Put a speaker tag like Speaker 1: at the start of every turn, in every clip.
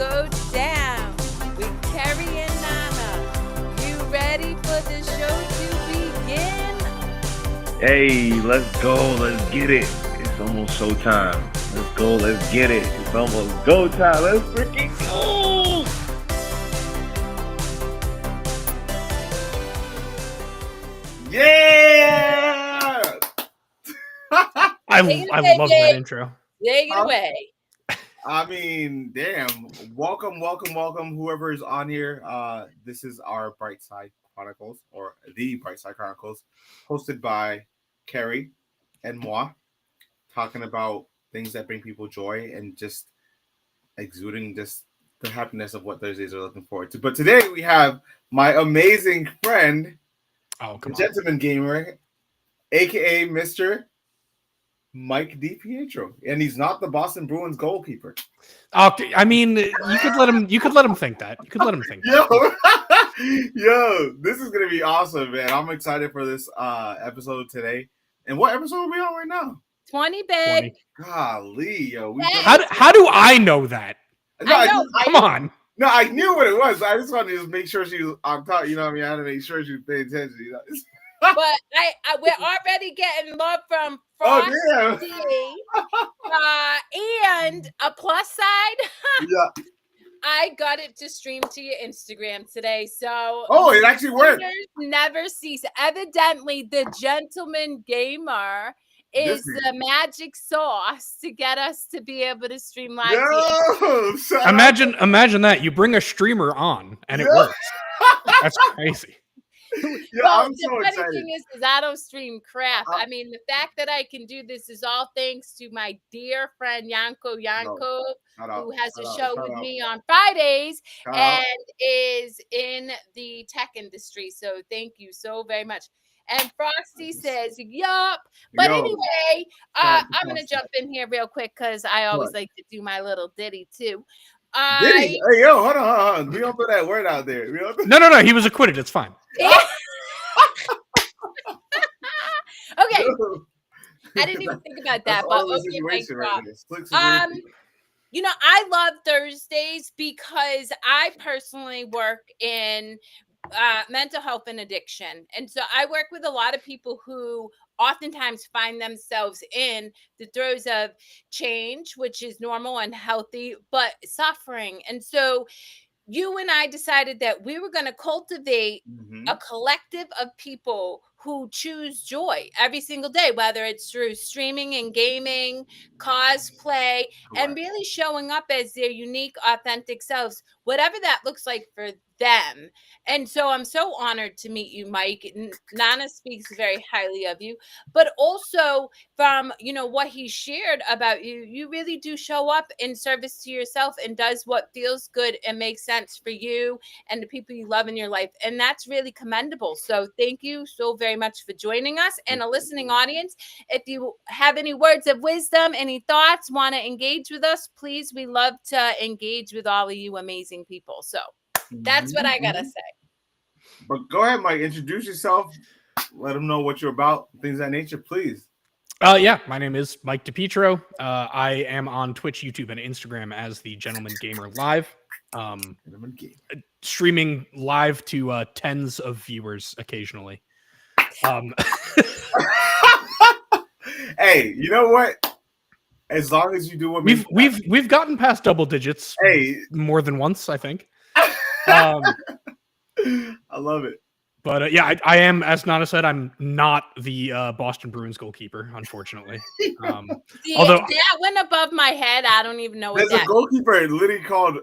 Speaker 1: go down with Kerri and Nana. You ready for the show to begin?
Speaker 2: Hey, let's go. Let's get it. It's almost showtime. Let's go. Let's get it. It's almost go time. Let's freaking go. Yeah!
Speaker 3: I love that intro.
Speaker 1: Take it away.
Speaker 4: I mean, damn. Welcome, whoever is on here. This is our Brightside Chronicles, or the Brightside Chronicles, hosted by Kerri and moi, talking about things that bring people joy and just exuding just the happiness of what Thursdays are looking forward to. But today we have my amazing friend, Gentleman Gamer, aka Mr. Mike DiPietro, and he's not the Boston Bruins goalkeeper.
Speaker 3: Okay, I mean, you could let him think that.
Speaker 4: Yo, this is gonna be awesome, man. I'm excited for this episode today. And what episode are we on right now?
Speaker 1: 20, babe.
Speaker 4: Golly, yo.
Speaker 3: How do I know that?
Speaker 4: No,
Speaker 3: come on.
Speaker 4: No, I knew what it was. I just wanted to make sure she was on top. You know what I mean? I had to make sure she was paying attention. You know?
Speaker 1: But we're already getting love from Frosty. And a plus side.
Speaker 4: Yeah.
Speaker 1: I got it to stream to your Instagram today. So
Speaker 4: it actually worked.
Speaker 1: Never cease. Evidently, the Gentleman Gamer is the magic sauce to get us to be able to stream live.
Speaker 3: Imagine that. You bring a streamer on and it works. That's crazy.
Speaker 4: Yeah, I'm so excited.
Speaker 1: The funny thing is I don't stream crap. I mean, the fact that I can do this is all thanks to my dear friend Yanko, who has a show with me on Fridays and is in the tech industry. So thank you so very much. And Frosty says, yup. But anyway, I'm going to jump in here real quick because I always like to do my little ditty too.
Speaker 4: Hey, yo, hold on. We don't put that word out there.
Speaker 3: No. He was acquitted. It's fine.
Speaker 1: Okay. I didn't even think about that, but you know, I love Thursdays because I personally work in mental health and addiction. And so I work with a lot of people who oftentimes find themselves in the throes of change, which is normal and healthy, but suffering. And so you and I decided that we were going to cultivate a collective of people who choose joy every single day, whether it's through streaming and gaming, cosplay, and really showing up as their unique, authentic selves, whatever that looks like for them. And so I'm so honored to meet you, Mike. Nana speaks very highly of you, but also from, what he shared about you, you really do show up in service to yourself and does what feels good and makes sense for you and the people you love in your life. And that's really commendable. So thank you so very much for joining us. And a listening audience, if you have any words of wisdom, any thoughts, want to engage with us, please, we love to engage with all of you amazing people. So that's what I gotta say.
Speaker 4: But go ahead, Mike. Introduce yourself. Let them know what you're about. Things of that nature, please.
Speaker 3: Yeah, my name is Mike DiPietro. I am on Twitch, YouTube, and Instagram as the Gentleman Gamer Live. Streaming live to tens of viewers occasionally.
Speaker 4: Hey, you know what? As long as you do what
Speaker 3: we've gotten past double digits. More than once, I think.
Speaker 4: I love it.
Speaker 3: But yeah, I am, as Nana said, I'm not the Boston Bruins goalkeeper, unfortunately.
Speaker 1: Although that went above my head, I don't even know what
Speaker 4: there's a goalkeeper literally called.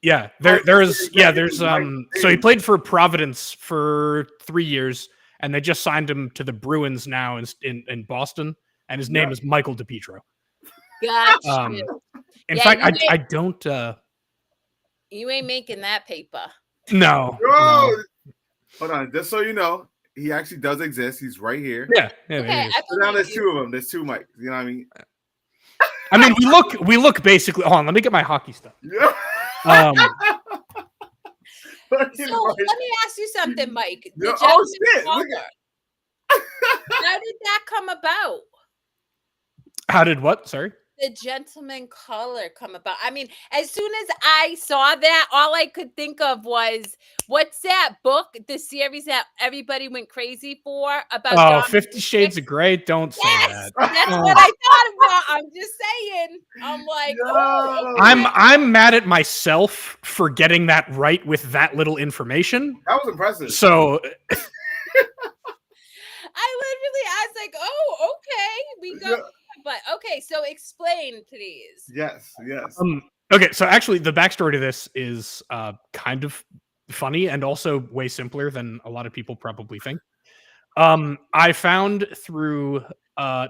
Speaker 3: Yeah, there's so he played for Providence for 3 years, and they just signed him to the Bruins now in Boston, and his name is Michael DiPietro.
Speaker 1: Gotcha.
Speaker 3: In fact, I don't.
Speaker 1: You ain't making that paper.
Speaker 3: No.
Speaker 4: Hold on, just so you know, he actually does exist. He's right here.
Speaker 3: Yeah.
Speaker 1: Okay,
Speaker 4: so now there's two of them. There's two Mikes. You know what I mean?
Speaker 3: I mean, we look basically. Hold on, let me get my hockey stuff.
Speaker 4: Yeah.
Speaker 1: So let me ask you something, Mike.
Speaker 4: Shit!
Speaker 1: How did that come about?
Speaker 3: How did what? Sorry.
Speaker 1: the gentleman color come about? I mean, as soon as I saw that, all I could think of was, what's that book, the series that everybody went crazy for about
Speaker 3: Oh,
Speaker 1: Dom
Speaker 3: 50 Shades of Grey. Don't say
Speaker 1: Yes,
Speaker 3: that.
Speaker 1: that's
Speaker 3: Oh.
Speaker 1: what I thought about. I'm just saying. I'm like, oh,
Speaker 4: Yo!
Speaker 1: okay.
Speaker 3: I'm mad at myself for getting that right with that little information.
Speaker 4: That was impressive.
Speaker 3: So
Speaker 1: I was like, oh, okay, we go.
Speaker 4: Yeah.
Speaker 1: But okay, so explain, please.
Speaker 4: Yes.
Speaker 3: okay, so actually the backstory to this is kind of funny and also way simpler than a lot of people probably think. I found through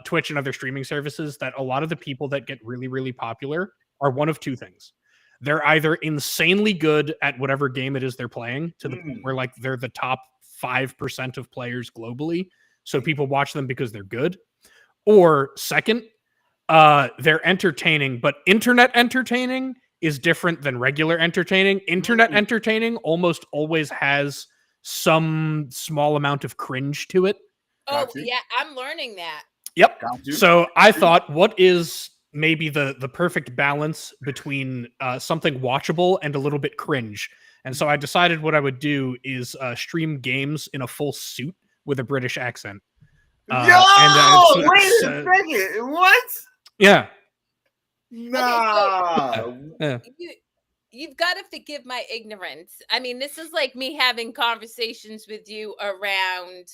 Speaker 3: Twitch and other streaming services that a lot of the people that get really, really popular are one of two things. They're either insanely good at whatever game it is they're playing, to the point where like they're the top 5% of players globally, so people watch them because they're good. Or second, they're entertaining, but internet entertaining is different than regular entertaining. Internet entertaining almost always has some small amount of cringe to it.
Speaker 1: Oh,
Speaker 4: Got you.
Speaker 1: yeah, I'm learning that.
Speaker 3: Yep.
Speaker 4: Got you.
Speaker 3: So I thought, what is maybe the perfect balance between something watchable and a little bit cringe? And so I decided what I would do is stream games in a full suit with a British accent.
Speaker 4: Yo! Wait a
Speaker 3: uh,
Speaker 4: second. What?
Speaker 3: Yeah.
Speaker 4: Nah.
Speaker 3: Yeah.
Speaker 1: You've got to forgive my ignorance. I mean, this is like me having conversations with you around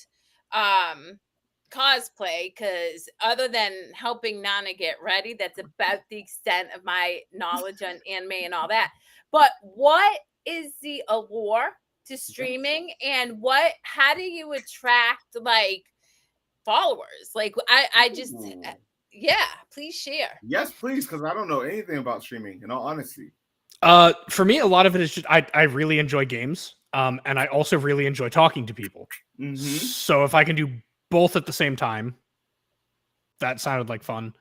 Speaker 1: cosplay, because other than helping Nana get ready, that's about the extent of my knowledge on anime and all that. But what is the allure to streaming, and how do you attract like followers? Like I just
Speaker 4: Ooh.
Speaker 1: yeah, please share.
Speaker 4: Yes, please, because I don't know anything about streaming, in all honesty.
Speaker 3: For me, a lot of it is just I really enjoy games, and I also really enjoy talking to people.
Speaker 4: Mhm.
Speaker 3: So if I can do both at the same time, that sounded like fun.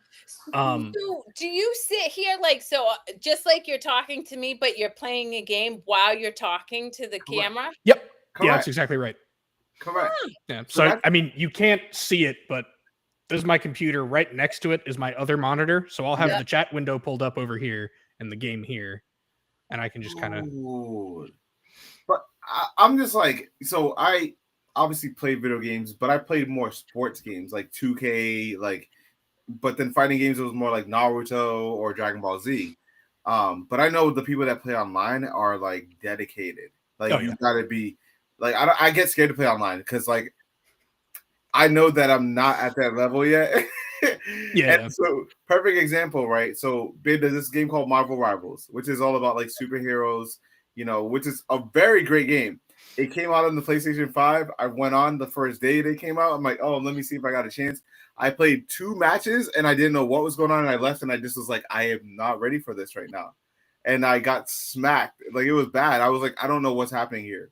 Speaker 1: So do you sit here like, so just like you're talking to me, but you're playing a game while you're talking to the camera?
Speaker 3: Yep. Yeah,
Speaker 4: Correct.
Speaker 3: that's exactly right.
Speaker 4: Correct.
Speaker 3: Yeah.
Speaker 4: So
Speaker 3: So
Speaker 4: that's-
Speaker 3: I mean, you can't see it, but there's my computer. Right next to it is my other monitor. So I'll have
Speaker 1: Yeah.
Speaker 3: the chat window pulled up over here and the game here, and I can just kind of.
Speaker 4: Ooh. But I'm just like, so I obviously play video games, but I played more sports games like 2K, like, but then fighting games, it was more like Naruto or Dragon Ball Z. But I know the people that play online are like dedicated. Like,
Speaker 3: Oh,
Speaker 4: you
Speaker 3: yeah.
Speaker 4: gotta be like, I get scared to play online because like I know that I'm not at that level yet.
Speaker 3: Yeah.
Speaker 4: And so perfect example, right? So there's this game called Marvel Rivals, which is all about like superheroes, you know, which is a very great game. It came out on the PlayStation 5. I went on the first day they came out. I'm like, oh, let me see if I got a chance. I played 2 matches and I didn't know what was going on. And I left and I just was like, I am not ready for this right now. And I got smacked. Like, it was bad. I was like, I don't know what's happening here.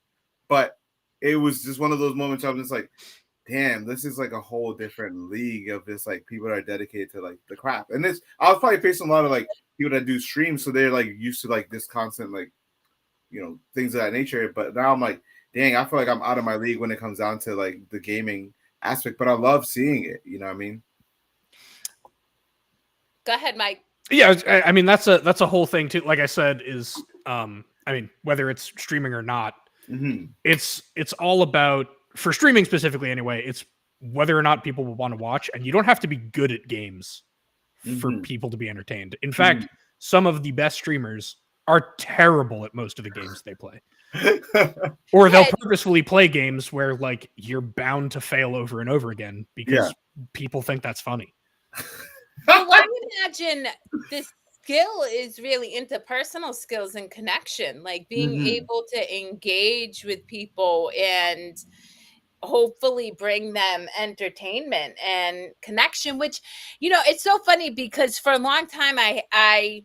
Speaker 4: But it was just one of those moments I'm just like, damn, this is like a whole different league of just like people that are dedicated to like the craft. And this, I was probably facing a lot of like people that do streams, so they're like used to like this constant like, you know, things of that nature. But now I'm like, dang, I feel like I'm out of my league when it comes down to like the gaming aspect. But I love seeing it. You know what I mean?
Speaker 1: Go ahead, Mike.
Speaker 3: Yeah, I mean that's a whole thing too. Like I said, is I mean, whether it's streaming or not, it's all about, for streaming specifically anyway, it's whether or not people will want to watch, and you don't have to be good at games for people to be entertained. In fact, some of the best streamers are terrible at most of the games they play. Or they'll purposefully play games where like you're bound to fail over and over again because people think that's funny.
Speaker 1: Well, I imagine this skill is really interpersonal skills and connection, like being able to engage with people and hopefully bring them entertainment and connection, which, you know, it's so funny because for a long time I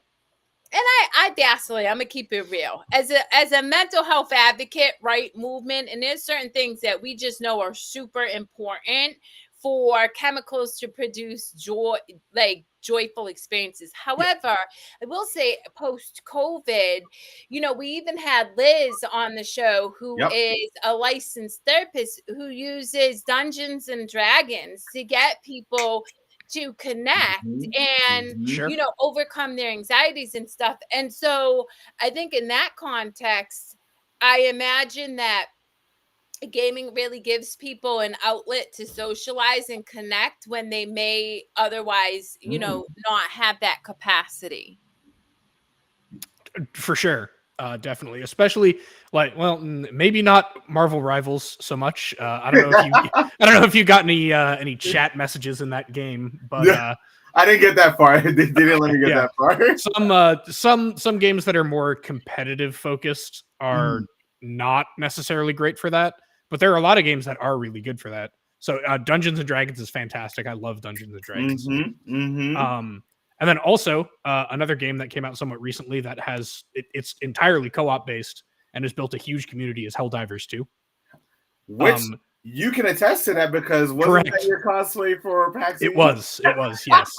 Speaker 1: vacillate. I'm gonna keep it real. As a mental health advocate, right, movement, and there's certain things that we just know are super important for chemicals to produce joy, like joyful experiences. However, I will say post-COVID, you know, we even had Liz on the show, who is a licensed therapist who uses Dungeons and Dragons to get people to connect and
Speaker 3: Sure.
Speaker 1: overcome their anxieties and stuff. And so I think in that context, I imagine that gaming really gives people an outlet to socialize and connect when they may otherwise, not have that capacity.
Speaker 3: For sure. Definitely, especially maybe not Marvel Rivals so much. I don't know if you got any chat messages in that game, but
Speaker 4: I didn't get that far. They didn't let me get that far.
Speaker 3: Some games that are more competitive focused are not necessarily great for that, but there are a lot of games that are really good for that. So Dungeons and Dragons is fantastic. I love Dungeons and Dragons. And then also another game that came out somewhat recently that it's entirely co-op based and has built a huge community is Helldivers 2.
Speaker 4: Which you can attest to that because wasn't that your cosplay for PAX East?
Speaker 3: It was, yes.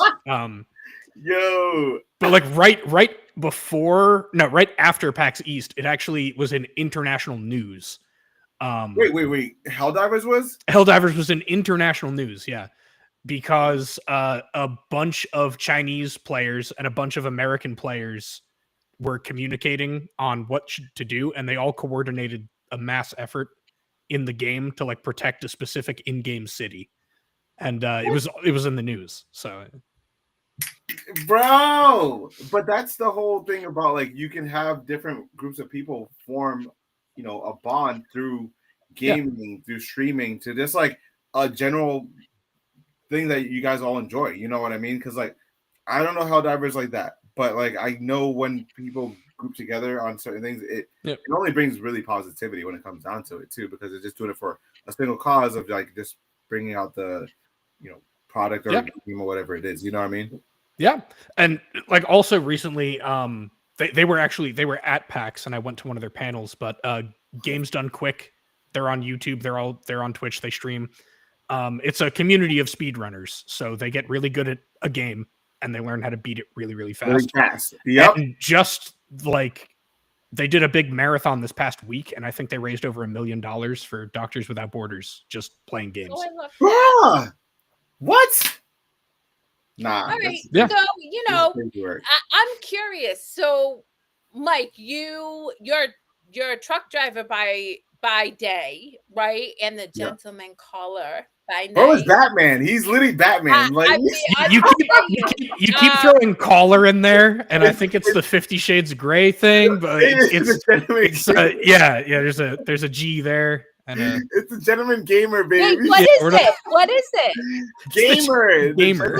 Speaker 4: Yo.
Speaker 3: But like right after PAX East, it actually was in international news.
Speaker 4: Wait. Helldivers was?
Speaker 3: Helldivers was in international news, yeah. Because a bunch of Chinese players and a bunch of American players were communicating on what to do, and they all coordinated a mass effort in the game to like protect a specific in-game city, and it was in the news. So,
Speaker 4: bro, but that's the whole thing about like you can have different groups of people form, a bond through gaming, through streaming, to just like a general thing that you guys all enjoy, you know what I mean? Because like I don't know how Helldivers like that, but like I know when people group together on certain things, it only brings really positivity when it comes down to it too, because it's just doing it for a single cause of like just bringing out the product or game or whatever it is, you know what I mean?
Speaker 3: Yeah, and like also recently, they were at PAX and I went to one of their panels, but Games Done Quick, they're on YouTube, they're on Twitch, they stream. It's a community of speedrunners, so they get really good at a game and they learn how to beat it really, really fast.
Speaker 4: Really fast. Yep.
Speaker 3: And just like they did a big marathon this past week, and I think they raised over $1 million for Doctors Without Borders just playing games.
Speaker 1: Oh, I love that.
Speaker 4: What? Nah.
Speaker 1: All right. So I'm curious. So, Mike, you're a truck driver by day, right? And the gentleman caller by night.
Speaker 4: What was Batman? He's literally Batman.
Speaker 3: You keep throwing caller in there, and I think it's the 50 Shades of Grey thing, but there's a G there. And
Speaker 4: it's a gentleman gamer, baby.
Speaker 1: Wait, what is it?
Speaker 4: Gamer.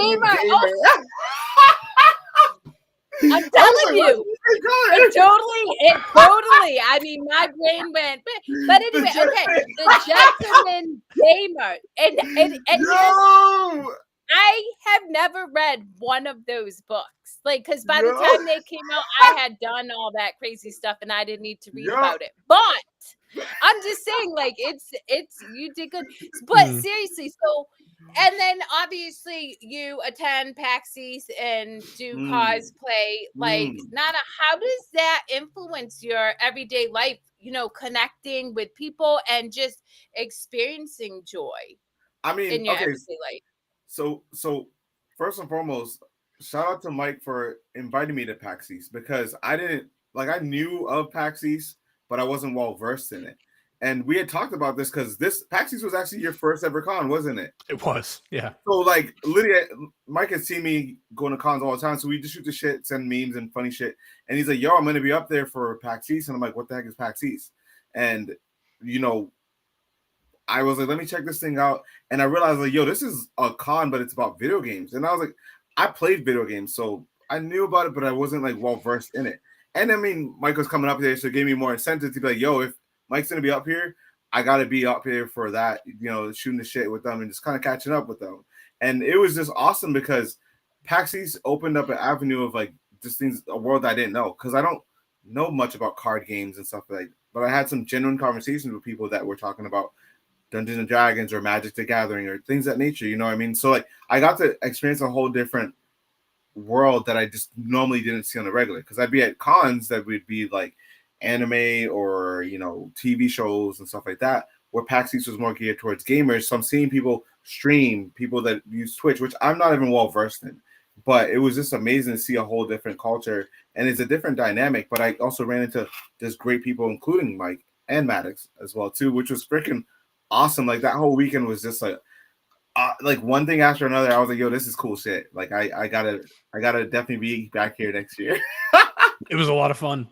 Speaker 1: I'm telling you, it totally. I mean, my brain went, but anyway, okay. The gentleman gamer, and
Speaker 4: no!
Speaker 1: I have never read one of those books, like because by the time they came out, I had done all that crazy stuff, and I didn't need to read about it. But I'm just saying, like, it's you did good, but seriously, so. And then obviously you attend PAX East and do cosplay. Like, Nana, how does that influence your everyday life? Connecting with people and just experiencing joy.
Speaker 4: I mean,
Speaker 1: in your everyday life.
Speaker 4: So first and foremost, shout out to Mike for inviting me to PAX East because I knew of PAX East, but I wasn't well versed in it. And we had talked about this because this PAX East was actually your first ever con, wasn't it?
Speaker 3: It was, yeah.
Speaker 4: So like Lydia, Mike had seen me going to cons all the time, so we just shoot the shit, send memes and funny shit. And he's like, "Yo, I'm gonna be up there for PAX East," and I'm like, "What the heck is PAX East?" And I was like, "Let me check this thing out," and I realized like, "Yo, this is a con, but it's about video games." And I was like, I played video games, so I knew about it, but I wasn't like well versed in it. And I mean, Mike was coming up there, so it gave me more incentive to be like, "Yo, if Mike's gonna be up here, I gotta be up here for that, shooting the shit with them and just kind of catching up with them." And it was just awesome because PAX East opened up an avenue of like just things, a world I didn't know, because I don't know much about card games and stuff like. But I had some genuine conversations with people that were talking about Dungeons and Dragons or Magic the Gathering or things of that nature. You know what I mean? So like I got to experience a whole different world that I just normally didn't see on the regular, because I'd be at cons that would be like anime or TV shows and stuff like that, where PAX East was more geared towards gamers. So I'm seeing people stream, people that use Twitch, which I'm not even well versed in. But it was just amazing to see a whole different culture, and it's a different dynamic. But I also ran into just great people, including Mike and Maddox as well too, which was freaking awesome. Like that whole weekend was just like one thing after another. I was like, yo, this is cool shit. Like I gotta definitely be back here next year.
Speaker 3: It was a lot of fun.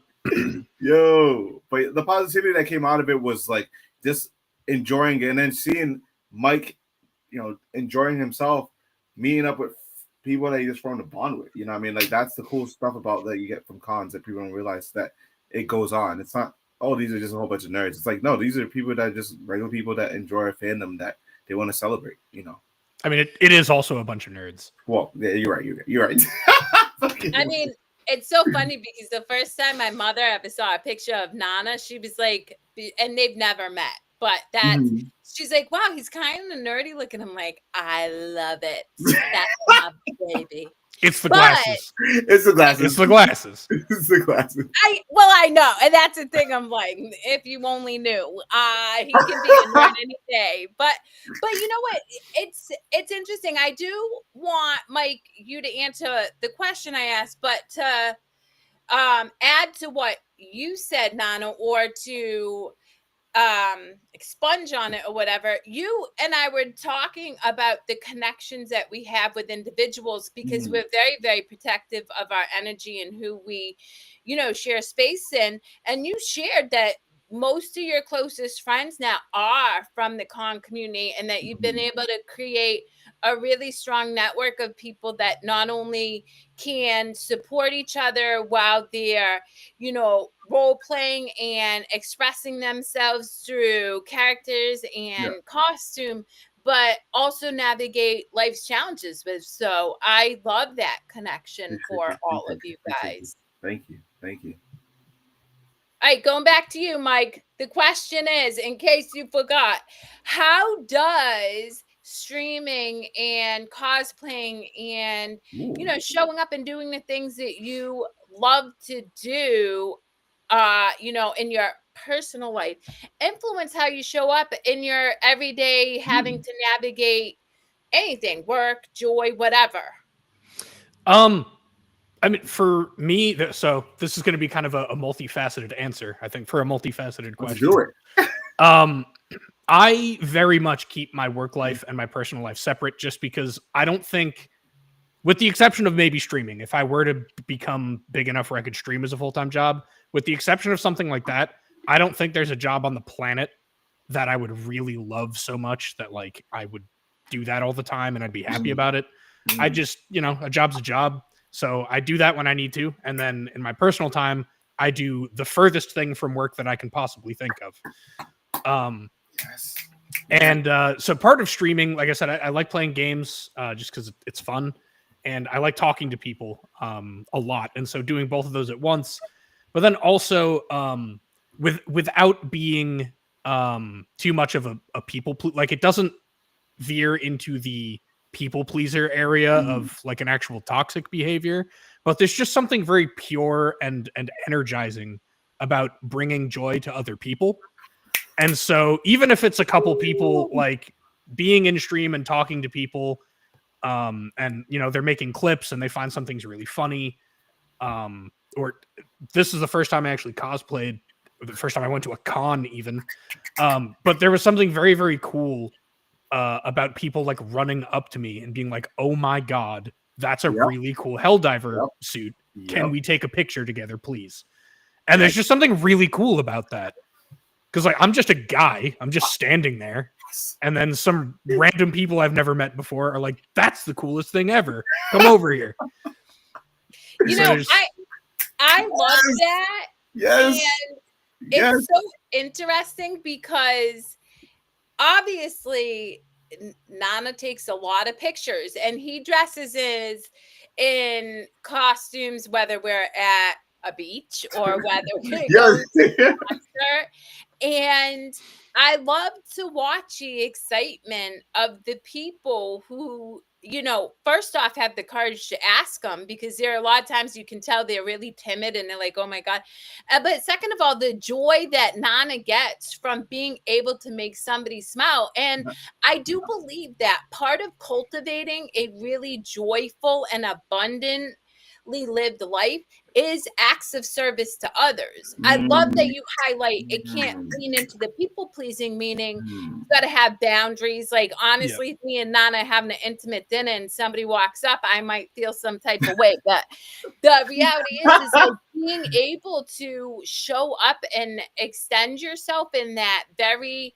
Speaker 4: Yo, but the positivity that came out of it was like just enjoying it, and then seeing Mike, enjoying himself, meeting up with people that he just formed a bond with. You know what I mean? Like that's the cool stuff about that you get from cons that people don't realize that it goes on. It's not, oh, these are just a whole bunch of nerds. It's like, no, these are people that are just regular people that enjoy a fandom that they want to celebrate,
Speaker 3: I mean, it is also a bunch of nerds.
Speaker 4: Well, yeah, you're right. You're right.
Speaker 1: I mean, it's so funny because the first time my mother ever saw a picture of Nana, she was like, and they've never met, but she's like, wow, he's kind of nerdy looking. I'm like, I love it. That's my baby.
Speaker 3: It's the glasses.
Speaker 4: It's the glasses.
Speaker 3: It's the glasses.
Speaker 4: It's the glasses.
Speaker 1: I know, and that's the thing. I'm like, if you only knew, he can be a nerd any day. But you know what? It's interesting. I do want Mike you to answer the question I asked, but to add to what you said, Nana, or to expunge on it or whatever. You and I were talking about the connections that we have with individuals because we're very, very protective of our energy and who we, share space in. And you shared that most of your closest friends now are from the con community, and that you've been able to create a really strong network of people that not only can support each other while they're, role playing and expressing themselves through characters and costume, but also navigate life's challenges with. So I love that connection for all of you guys.
Speaker 4: Thank you.
Speaker 1: All right, going back to you, Mike. The question is, in case you forgot, how does streaming and cosplaying and showing up and doing the things that you love to do, in your personal life influence how you show up in your everyday having to navigate anything, work, joy, whatever?
Speaker 3: I mean, for me, so this is going to be kind of a multifaceted answer, I think, for a multifaceted question.
Speaker 4: Let's do
Speaker 3: it. I very much keep my work life and my personal life separate, just because I don't think, with the exception of maybe streaming, if I were to become big enough where I could stream as a full-time job, with the exception of something like that, I don't think there's a job on the planet that I would really love so much that like I would do that all the time and I'd be happy about it. I just, a job's a job. So I do that when I need to. And then in my personal time, I do the furthest thing from work that I can possibly think of. And so part of streaming, like I said, I like playing games just because it's fun. And I like talking to people a lot. And so doing both of those at once, but then also without being too much of a people, like it doesn't veer into the people pleaser area of like an actual toxic behavior, but there's just something very pure and energizing about bringing joy to other people. And so even if it's a couple people, like being in stream and talking to people, and they're making clips and they find something's really funny, or this is the first time I actually cosplayed, or the first time I went to a con even, but there was something very, very cool about people like running up to me and being like, oh my God, that's a really cool Helldiver suit. Can we take a picture together, please? And there's just something really cool about that. Because like I'm just a guy, I'm just standing there. And then some random people I've never met before are like, that's the coolest thing ever. Come over here.
Speaker 1: I love that.
Speaker 4: Yes.
Speaker 1: And it's so interesting because obviously Nana takes a lot of pictures and he dresses in costumes, whether we're at a beach or whether we're going to a concert. And I love to watch the excitement of the people who, first off, have the courage to ask them, because there are a lot of times you can tell they're really timid and they're like, oh my God. But second of all, the joy that Nana gets from being able to make somebody smile. And I do believe that part of cultivating a really joyful and abundantly lived life is acts of service to others. I love that you highlight it can't lean into the people pleasing, meaning you got to have boundaries. Like, honestly, me and Nana having an intimate dinner and somebody walks up, I might feel some type of way. But the reality is like being able to show up and extend yourself in that very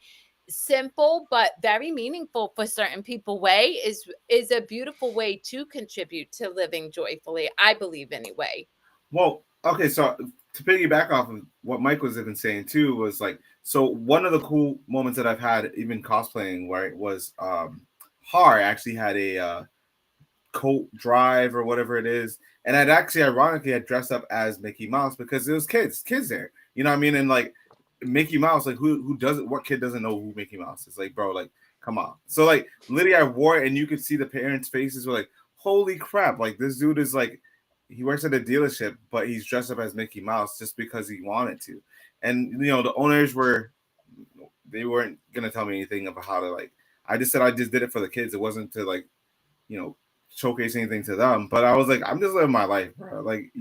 Speaker 1: simple but very meaningful for certain people way is a beautiful way to contribute to living joyfully, I believe, anyway.
Speaker 4: Well, okay, so to piggyback off of what Mike was even saying too was like, so one of the cool moments that I've had even cosplaying where it was Har actually had a coat drive or whatever it is, and I'd actually ironically had dressed up as Mickey Mouse because it was kids there, you know what I mean? And like Mickey Mouse, like who doesn't, what kid doesn't know who Mickey Mouse is? Like, bro, like come on. So like literally I wore it and you could see the parents' faces were like, holy crap, like this dude is like, he works at a dealership, but he's dressed up as Mickey Mouse just because he wanted to. And you know, the owners they weren't gonna tell me anything about how to like. I just said I just did it for the kids. It wasn't to like, you know, showcase anything to them. But I was like, I'm just living my life, bro. Like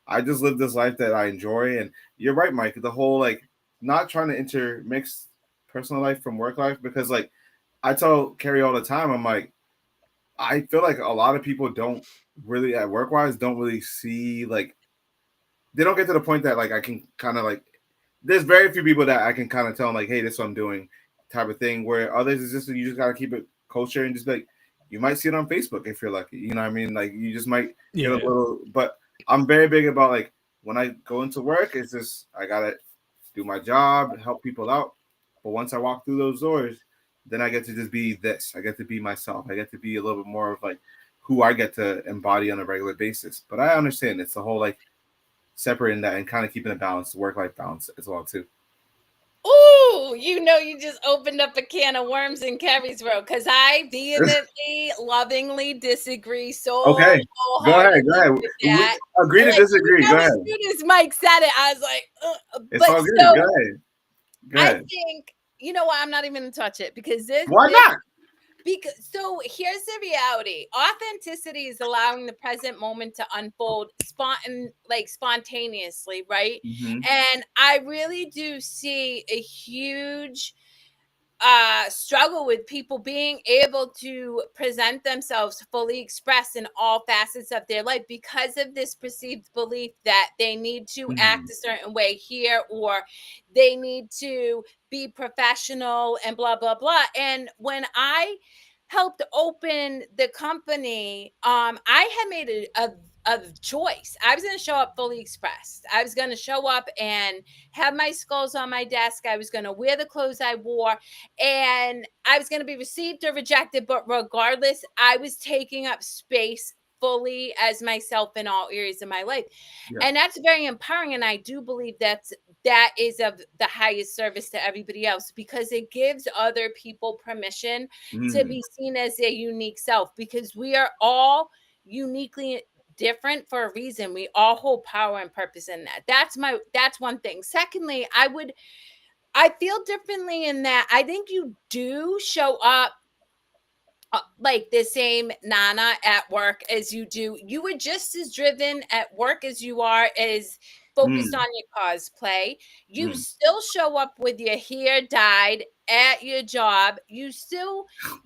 Speaker 4: I just live this life that I enjoy. And you're right, Mike. The whole like not trying to intermix personal life from work life, because like I tell Kerri all the time, I'm like, I feel like a lot of people don't really at work wise don't really see like they don't get to the point that like I can kind of like there's very few people that I can kind of tell them like, hey, this is what I'm doing type of thing, where others is just you just gotta keep it kosher and just like you might see it on Facebook if you're lucky, you know what I mean? Like you just might get a little, but I'm very big about like when I go into work, it's just I gotta do my job, help people out. But once I walk through those doors, then I get to just be this. I get to be myself. I get to be a little bit more of like who I get to embody on a regular basis. But I understand it's the whole like separating that and kind of keeping a balance, work-life balance as well too.
Speaker 1: Ooh, you just opened up a can of worms in Kerri's world, because I vehemently, lovingly disagree so
Speaker 4: Okay, go ahead.
Speaker 1: with that.
Speaker 4: Agree to disagree. Go ahead.
Speaker 1: As soon as Mike said it, I was like,
Speaker 4: it's all good. Go ahead.
Speaker 1: I think, you know what? I'm not even going to touch it because
Speaker 4: Why not?
Speaker 1: So here's the reality. Authenticity is allowing the present moment to unfold spontaneously, right?
Speaker 4: Mm-hmm.
Speaker 1: And I really do see a huge struggle with people being able to present themselves fully expressed in all facets of their life because of this perceived belief that they need to act a certain way here, or they need to be professional and blah blah blah. And when I helped open the company, I had made a choice. I was going to show up fully expressed. I was going to show up and have my skulls on my desk. I was going to wear the clothes I wore, and I was going to be received or rejected. But regardless, I was taking up space fully as myself in all areas of my life. Yeah. And that's very empowering. And I do believe that is of the highest service to everybody else, because it gives other people permission to be seen as a unique self, because we are all uniquely different for a reason. We all hold power and purpose in that. That's one thing. Secondly, I feel differently in that I think you do show up like the same Nana at work as you do. You were just as driven at work as you are as focused on your cosplay. You still show up with your hair dyed at your job. You still, I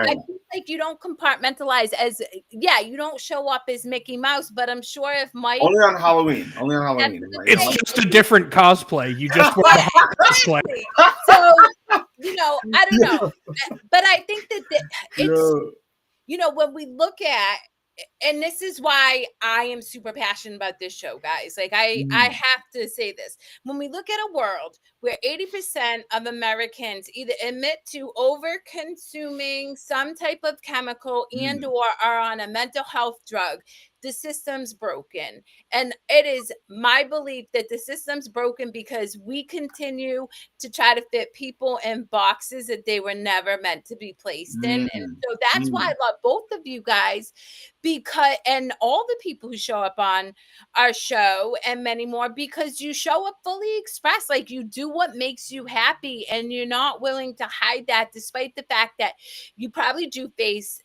Speaker 1: feel like you don't compartmentalize as, you don't show up as Mickey Mouse, but I'm sure if Mike...
Speaker 4: Only on Halloween.
Speaker 3: It's just a different cosplay. You just wear the cosplay.
Speaker 1: So, I don't know. But I think that it's, when we look at, and this is why I am super passionate about this show, guys. Like I have to say this. When we look at a world where 80% of Americans either admit to over consuming some type of chemical and or are on a mental health drug, the system's broken. And it is my belief that the system's broken because we continue to try to fit people in boxes that they were never meant to be placed in. And so that's why I love both of you guys, because, and all the people who show up on our show and many more, because you show up fully expressed, like you do what makes you happy, and you're not willing to hide that, despite the fact that you probably do face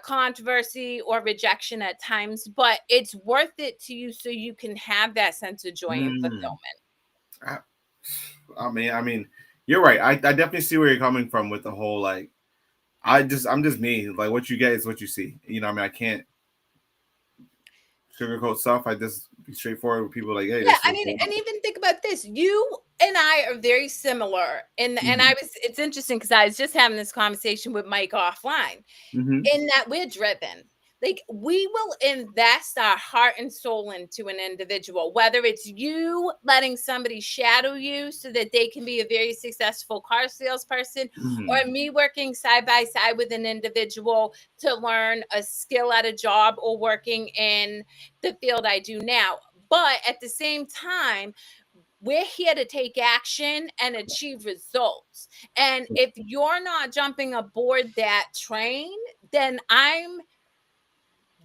Speaker 1: controversy or rejection at times, but it's worth it to you so you can have that sense of joy and fulfillment.
Speaker 4: I mean, you're right. I definitely see where you're coming from with the whole like, I'm just me. Like what you get is what you see. You know, I mean, I can't sugarcoat stuff. I just be straightforward with people. Like, hey,
Speaker 1: yeah, I mean, and even think about this. You and I are very similar, and it's interesting because I was just having this conversation with Mike offline, in that we're driven. Like we will invest our heart and soul into an individual, whether it's you letting somebody shadow you so that they can be a very successful car salesperson, or me working side by side with an individual to learn a skill at a job, or working in the field I do now. But at the same time, we're here to take action and achieve results. And if you're not jumping aboard that train, then I'm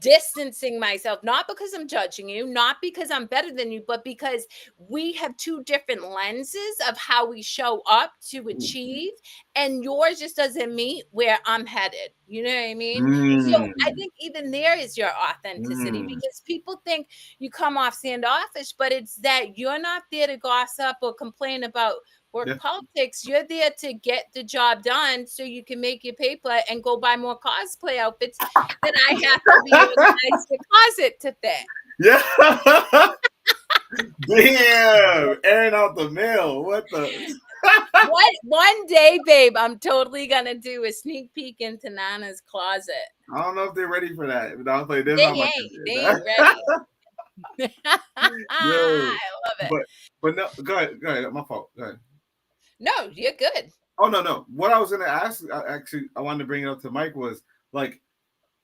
Speaker 1: distancing myself, not because I'm judging you, not because I'm better than you, but because we have two different lenses of how we show up to achieve, and yours just doesn't meet where I'm headed. You know what I mean? So I think even there is your authenticity, because people think you come off standoffish, but it's that you're not there to gossip or complain about work politics. You're there to get the job done so you can make your paper and go buy more cosplay outfits that I have to be in a nice closet to fit.
Speaker 4: Yeah. Damn, airing out the mail. What the?
Speaker 1: One day, babe, I'm totally gonna do a sneak peek into Nana's closet.
Speaker 4: I don't know if they're ready for that. But I'll play this.
Speaker 1: They ain't ready. I love it.
Speaker 4: But no, go ahead. My fault. Go ahead.
Speaker 1: No, you're good.
Speaker 4: Oh no. What I was gonna ask, I wanted to bring it up to Mike, was like,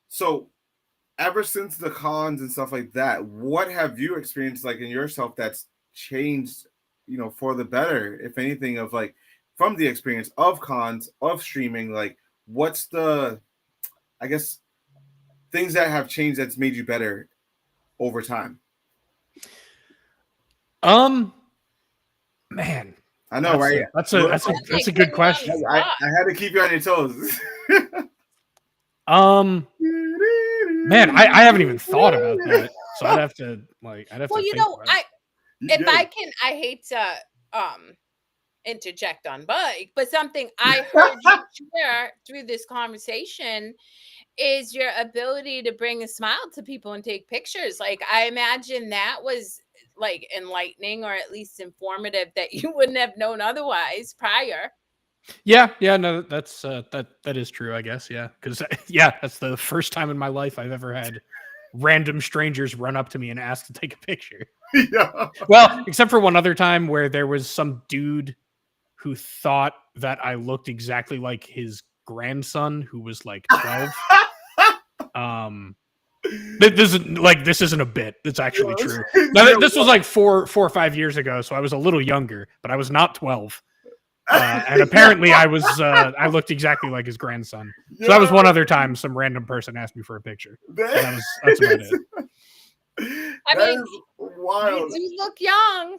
Speaker 4: so ever since the cons and stuff like that, what have you experienced like in yourself that's changed, you know, for the better, if anything, of like from the experience of cons, of streaming? Like, what's the, I guess, things that have changed that's made you better over time?
Speaker 3: Man,
Speaker 4: I know, right?
Speaker 3: That's a good question.
Speaker 4: I had to keep you on your toes.
Speaker 3: Man, I haven't even thought about that, so I'd have to
Speaker 1: well,
Speaker 3: to
Speaker 1: you
Speaker 3: think
Speaker 1: know,
Speaker 3: about it.
Speaker 1: if I can, I hate to interject on Mike, but something I heard you share through this conversation is your ability to bring a smile to people and take pictures. Like, I imagine that was like enlightening, or at least informative, that you wouldn't have known otherwise prior.
Speaker 3: Yeah, no, that's that is true, I guess. Yeah, because that's the first time in my life I've ever had random strangers run up to me and ask to take a picture.
Speaker 4: Yeah.
Speaker 3: Well, except for one other time where there was some dude who thought that I looked exactly like his grandson, who was like 12. This isn't a bit. It's actually true. Now, this was like 4 or 5 years ago, so I was a little younger, but I was not 12. And apparently I looked exactly like his grandson. So that was one other time some random person asked me for a picture. That's about it.
Speaker 1: I mean, wild. You look young.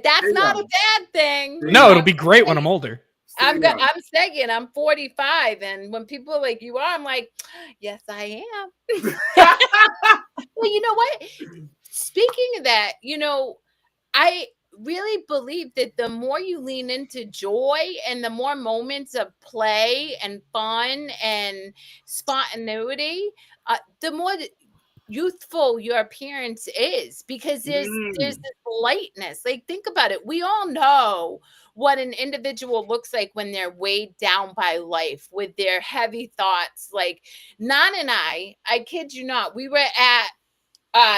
Speaker 1: That's not a bad thing.
Speaker 3: No, it'll be great when I'm older.
Speaker 1: I'm saying I'm 45, and when people are like, "You are," I'm like, "Yes, I am." Well, you know what? Speaking of that, you know, I really believe that the more you lean into joy and the more moments of play and fun and spontaneity, the more youthful your appearance is, because there's this lightness. Like, think about it. We all know what an individual looks like when they're weighed down by life with their heavy thoughts. Like, Nan and I kid you not, we were at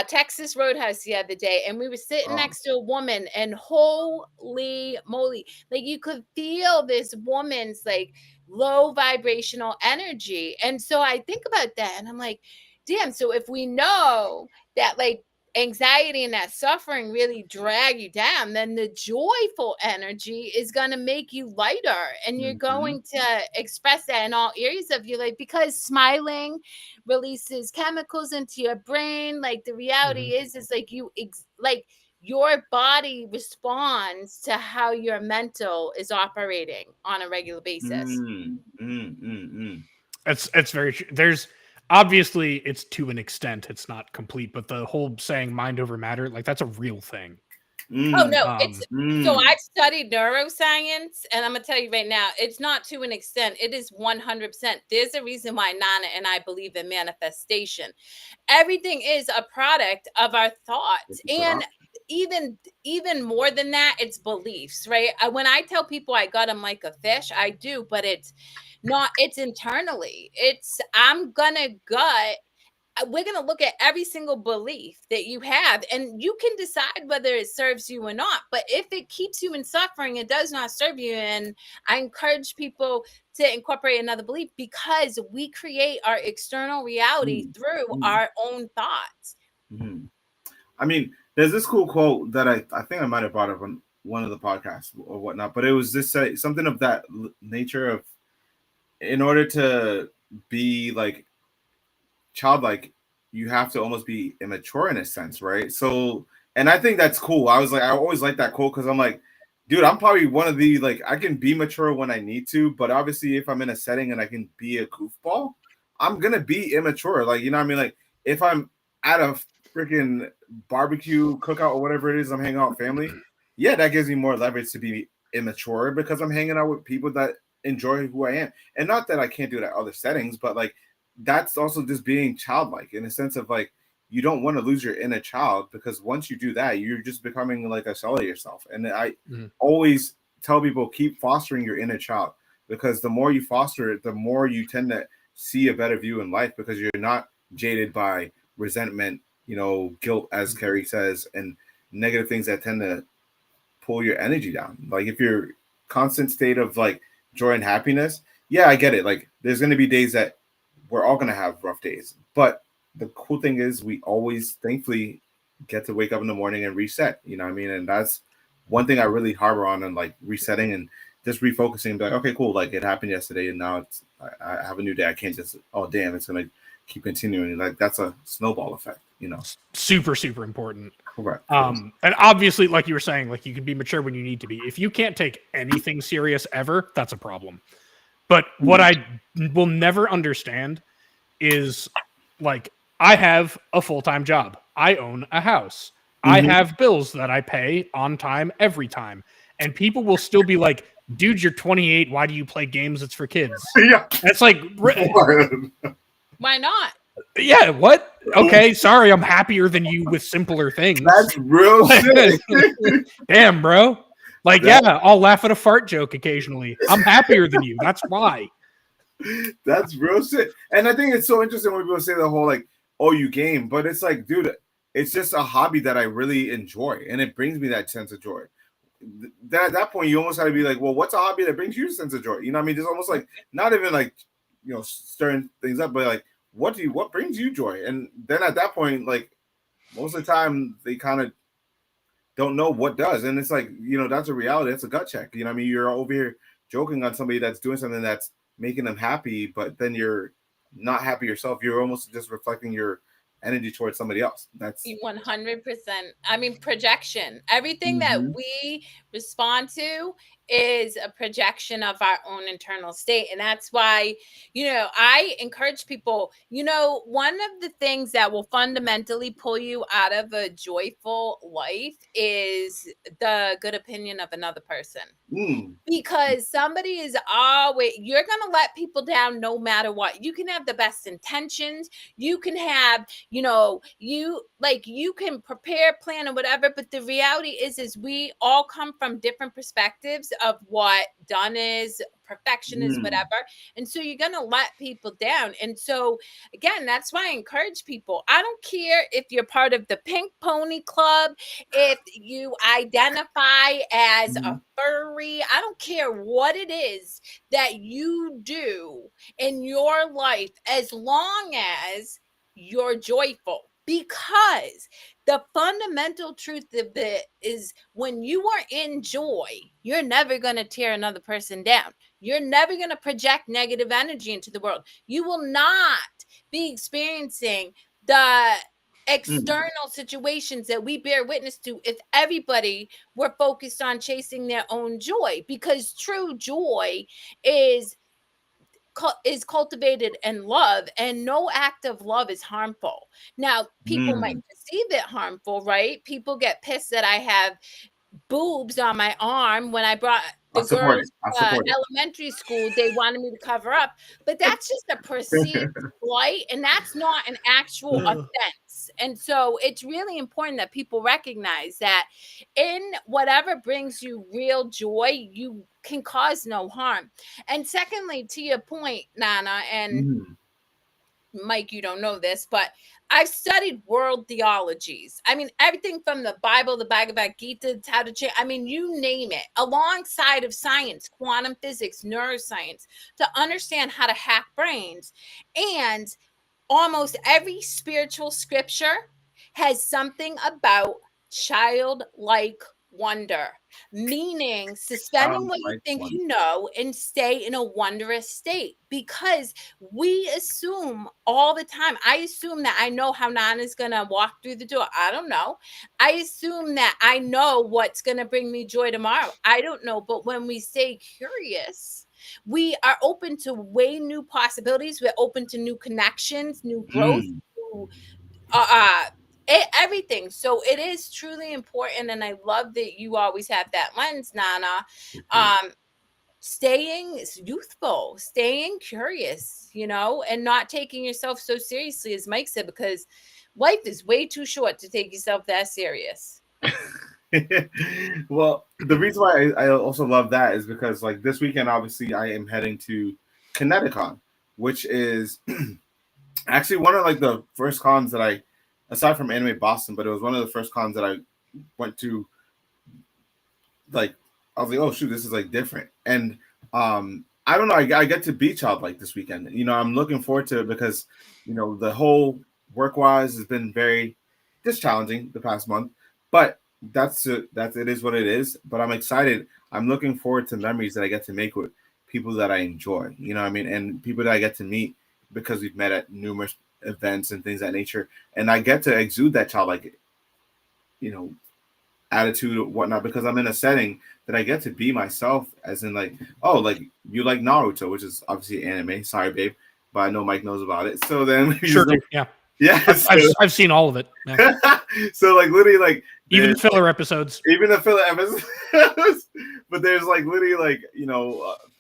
Speaker 1: Texas Roadhouse the other day, and we were sitting next to a woman, and holy moly, like, you could feel this woman's like low vibrational energy. And so I think about that, and I'm like, damn, so if we know that like anxiety and that suffering really drag you down, then the joyful energy is going to make you lighter, and you're going to express that in all areas of your life, because smiling releases chemicals into your brain. Like the reality is like like your body responds to how your mental is operating on a regular basis.
Speaker 3: It's very true. There's obviously, it's to an extent, it's not complete, but the whole saying mind over matter, like that's a real thing.
Speaker 1: Oh no, so I've studied neuroscience, and I'm gonna tell you right now, it's not to an extent, it is 100%. There's a reason why Nana and I believe in manifestation. Everything is a product of our thoughts, and even more than that, it's beliefs, right? When I tell people I gut them like a fish, I do, but it's not, it's internally. I'm gonna gut, we're going to look at every single belief that you have, and you can decide whether it serves you or not. But if it keeps you in suffering, it does not serve you. And I encourage people to incorporate another belief, because we create our external reality through our own thoughts.
Speaker 4: I mean, there's this cool quote that I think I might have brought up on one of the podcasts or whatnot, but it was this something of that nature of, in order to be like childlike, you have to almost be immature in a sense, right? So, and I think that's cool. I always like that quote, because I'm like, dude, I'm probably one of the, like, I can be mature when I need to, but obviously if I'm in a setting and I can be a goofball, I'm gonna be immature. Like, you know what I mean? Like, if I'm at a freaking barbecue, cookout, or whatever it is, I'm hanging out with family, yeah, that gives me more leverage to be immature, because I'm hanging out with people that enjoy who I am. And not that I can't do it at other settings, but like, that's also just being childlike, in a sense of like, you don't want to lose your inner child, because once you do that, you're just becoming like a shell of yourself. And I always tell people, keep fostering your inner child, because the more you foster it, the more you tend to see a better view in life, because you're not jaded by resentment, guilt, as Kerri says, and negative things that tend to pull your energy down. Like, if you're constant state of like joy and happiness, yeah, I get it. Like, there's going to be days that we're all going to have rough days, but the cool thing is we always thankfully get to wake up in the morning and reset, you know what I mean? And that's one thing I really harbor on, and like resetting and just refocusing, like, okay, cool. Like, it happened yesterday, and now I have a new day. I can't just, oh damn, it's going to keep continuing. Like, that's a snowball effect,
Speaker 3: Super, super important.
Speaker 4: Correct.
Speaker 3: And obviously, like you were saying, like, you can be mature when you need to be. If you can't take anything serious ever, that's a problem. But what I will never understand is, like, I have a full-time job. I own a house. I have bills that I pay on time every time. And people will still be like, dude, you're 28. Why do you play games? It's for kids.
Speaker 4: Yeah.
Speaker 3: It's like,
Speaker 1: Why not?
Speaker 3: Yeah, what? Okay, sorry, I'm happier than you with simpler things.
Speaker 4: That's real shit.
Speaker 3: Damn, bro. Like, yeah, I'll laugh at a fart joke occasionally. I'm happier than you. That's why.
Speaker 4: That's real shit. And I think it's so interesting when people say the whole, like, oh, you game. But it's like, dude, it's just a hobby that I really enjoy. And it brings me that sense of joy. At that point, you almost have to be like, well, what's a hobby that brings you a sense of joy? You know what I mean? It's almost like, not even like, stirring things up, but like, what brings you joy? And then at that point, like, most of the time, they kind of don't know what does. And it's like, that's a reality. That's a gut check. You know what I mean? You're over here joking on somebody that's doing something that's making them happy, but then you're not happy yourself. You're almost just reflecting your energy towards somebody else. That's
Speaker 1: 100%. I mean, projection. Everything that we respond to is a projection of our own internal state. And that's why, I encourage people, one of the things that will fundamentally pull you out of a joyful life is the good opinion of another person. Because somebody is always, you're going to let people down no matter what. You can have the best intentions. You can have, you can prepare, plan, or whatever. But the reality is we all come from different perspectives of what done is, perfection is, whatever. And so you're going to let people down. And so, again, that's why I encourage people. I don't care if you're part of the Pink Pony Club, if you identify as a furry, I don't care what it is that you do in your life, as long as you're joyful. Because the fundamental truth of it is when you are in joy, you're never going to tear another person down. You're never going to project negative energy into the world. You will not be experiencing the external situations that we bear witness to if everybody were focused on chasing their own joy, because true joy is cultivated in love, and no act of love is harmful. Now, people might perceive it harmful, right? People get pissed that I have boobs on my arm. When I brought the girls elementary school, they wanted me to cover up, but that's just a perceived slight, and that's not an actual offense. And so it's really important that people recognize that in whatever brings you real joy, you can cause no harm. And secondly, to your point, Nana, and Mike, you don't know this, but I've studied world theologies. I mean, everything from the Bible, the Bhagavad Gita, how to change. I mean, you name it, alongside of science, quantum physics, neuroscience, to understand how to hack brains. And almost every spiritual scripture has something about childlike wonder, meaning suspending what you think you know and stay in a wondrous state. Because we assume all the time, I assume that I know how Nana's gonna walk through the door. I don't know. I assume that I know what's gonna bring me joy tomorrow. I don't know. But when we stay curious, we are open to way new possibilities. We're open to new connections, new growth, new, everything. So it is truly important, and I love that you always have that lens, Nana. Staying youthful, staying curious, and not taking yourself so seriously, as Mike said, because life is way too short to take yourself that serious.
Speaker 4: Well, the reason why I also love that is because, like, this weekend, obviously, I am heading to Kineticon, which is actually one of, like, the first cons that I, aside from Anime Boston, but it was one of the first cons that I went to. Like, I was like, oh shoot, this is like different. And I don't know, I get to be childlike this weekend. I'm looking forward to it because the whole work-wise has been very just challenging the past month. But that's it is what it is. But I'm excited. I'm looking forward to memories that I get to make with people that I enjoy. You know what I mean? And people that I get to meet because we've met at numerous events and things of that nature. And I get to exude that childlike, attitude or whatnot, because I'm in a setting that I get to be myself, as in, like, oh, like, you like Naruto, which is obviously anime. Sorry, babe, but I know Mike knows about it. So then,
Speaker 3: sure,
Speaker 4: like,
Speaker 3: yeah, I've seen all of it. Yeah.
Speaker 4: So, like, literally, like,
Speaker 3: even the filler episodes,
Speaker 4: but there's, like, literally, like,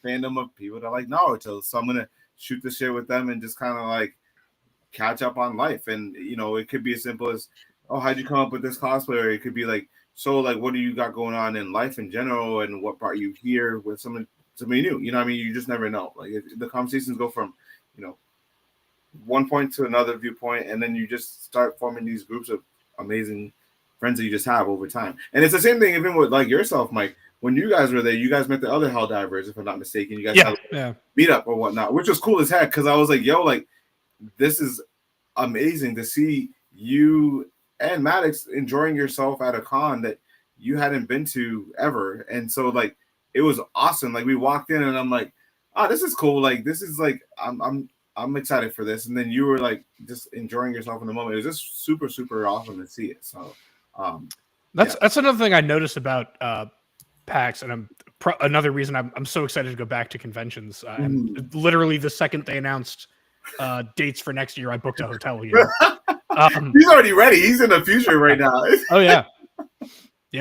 Speaker 4: fandom of people that like Naruto. So I'm gonna shoot the shit with them and just kind of like catch up on life. And it could be as simple as, oh, how'd you come up with this cosplay? Or it could be like, so, like, what do you got going on in life in general, and what brought you here with somebody new? I mean, you just never know. Like, the conversations go from, one point to another viewpoint, and then you just start forming these groups of amazing friends that you just have over time. And it's the same thing even with, like, yourself, Mike. When you guys were there, you guys met the other Helldivers, if I'm not mistaken. You guys had meet up or whatnot, which was cool as heck, because I was like, yo, like, this is amazing to see you and Maddox enjoying yourself at a con that you hadn't been to ever. And so, like, it was awesome. Like, we walked in and I'm like, oh, this is cool. Like, this is like, I'm excited for this. And then you were like just enjoying yourself in the moment. It was just super, super awesome to see it. So
Speaker 3: that's another thing I noticed about PAX, and another reason I'm so excited to go back to conventions. And literally the second they announced dates for next year, I booked a hotel here.
Speaker 4: He's already ready. He's in the future right now.
Speaker 3: Oh yeah,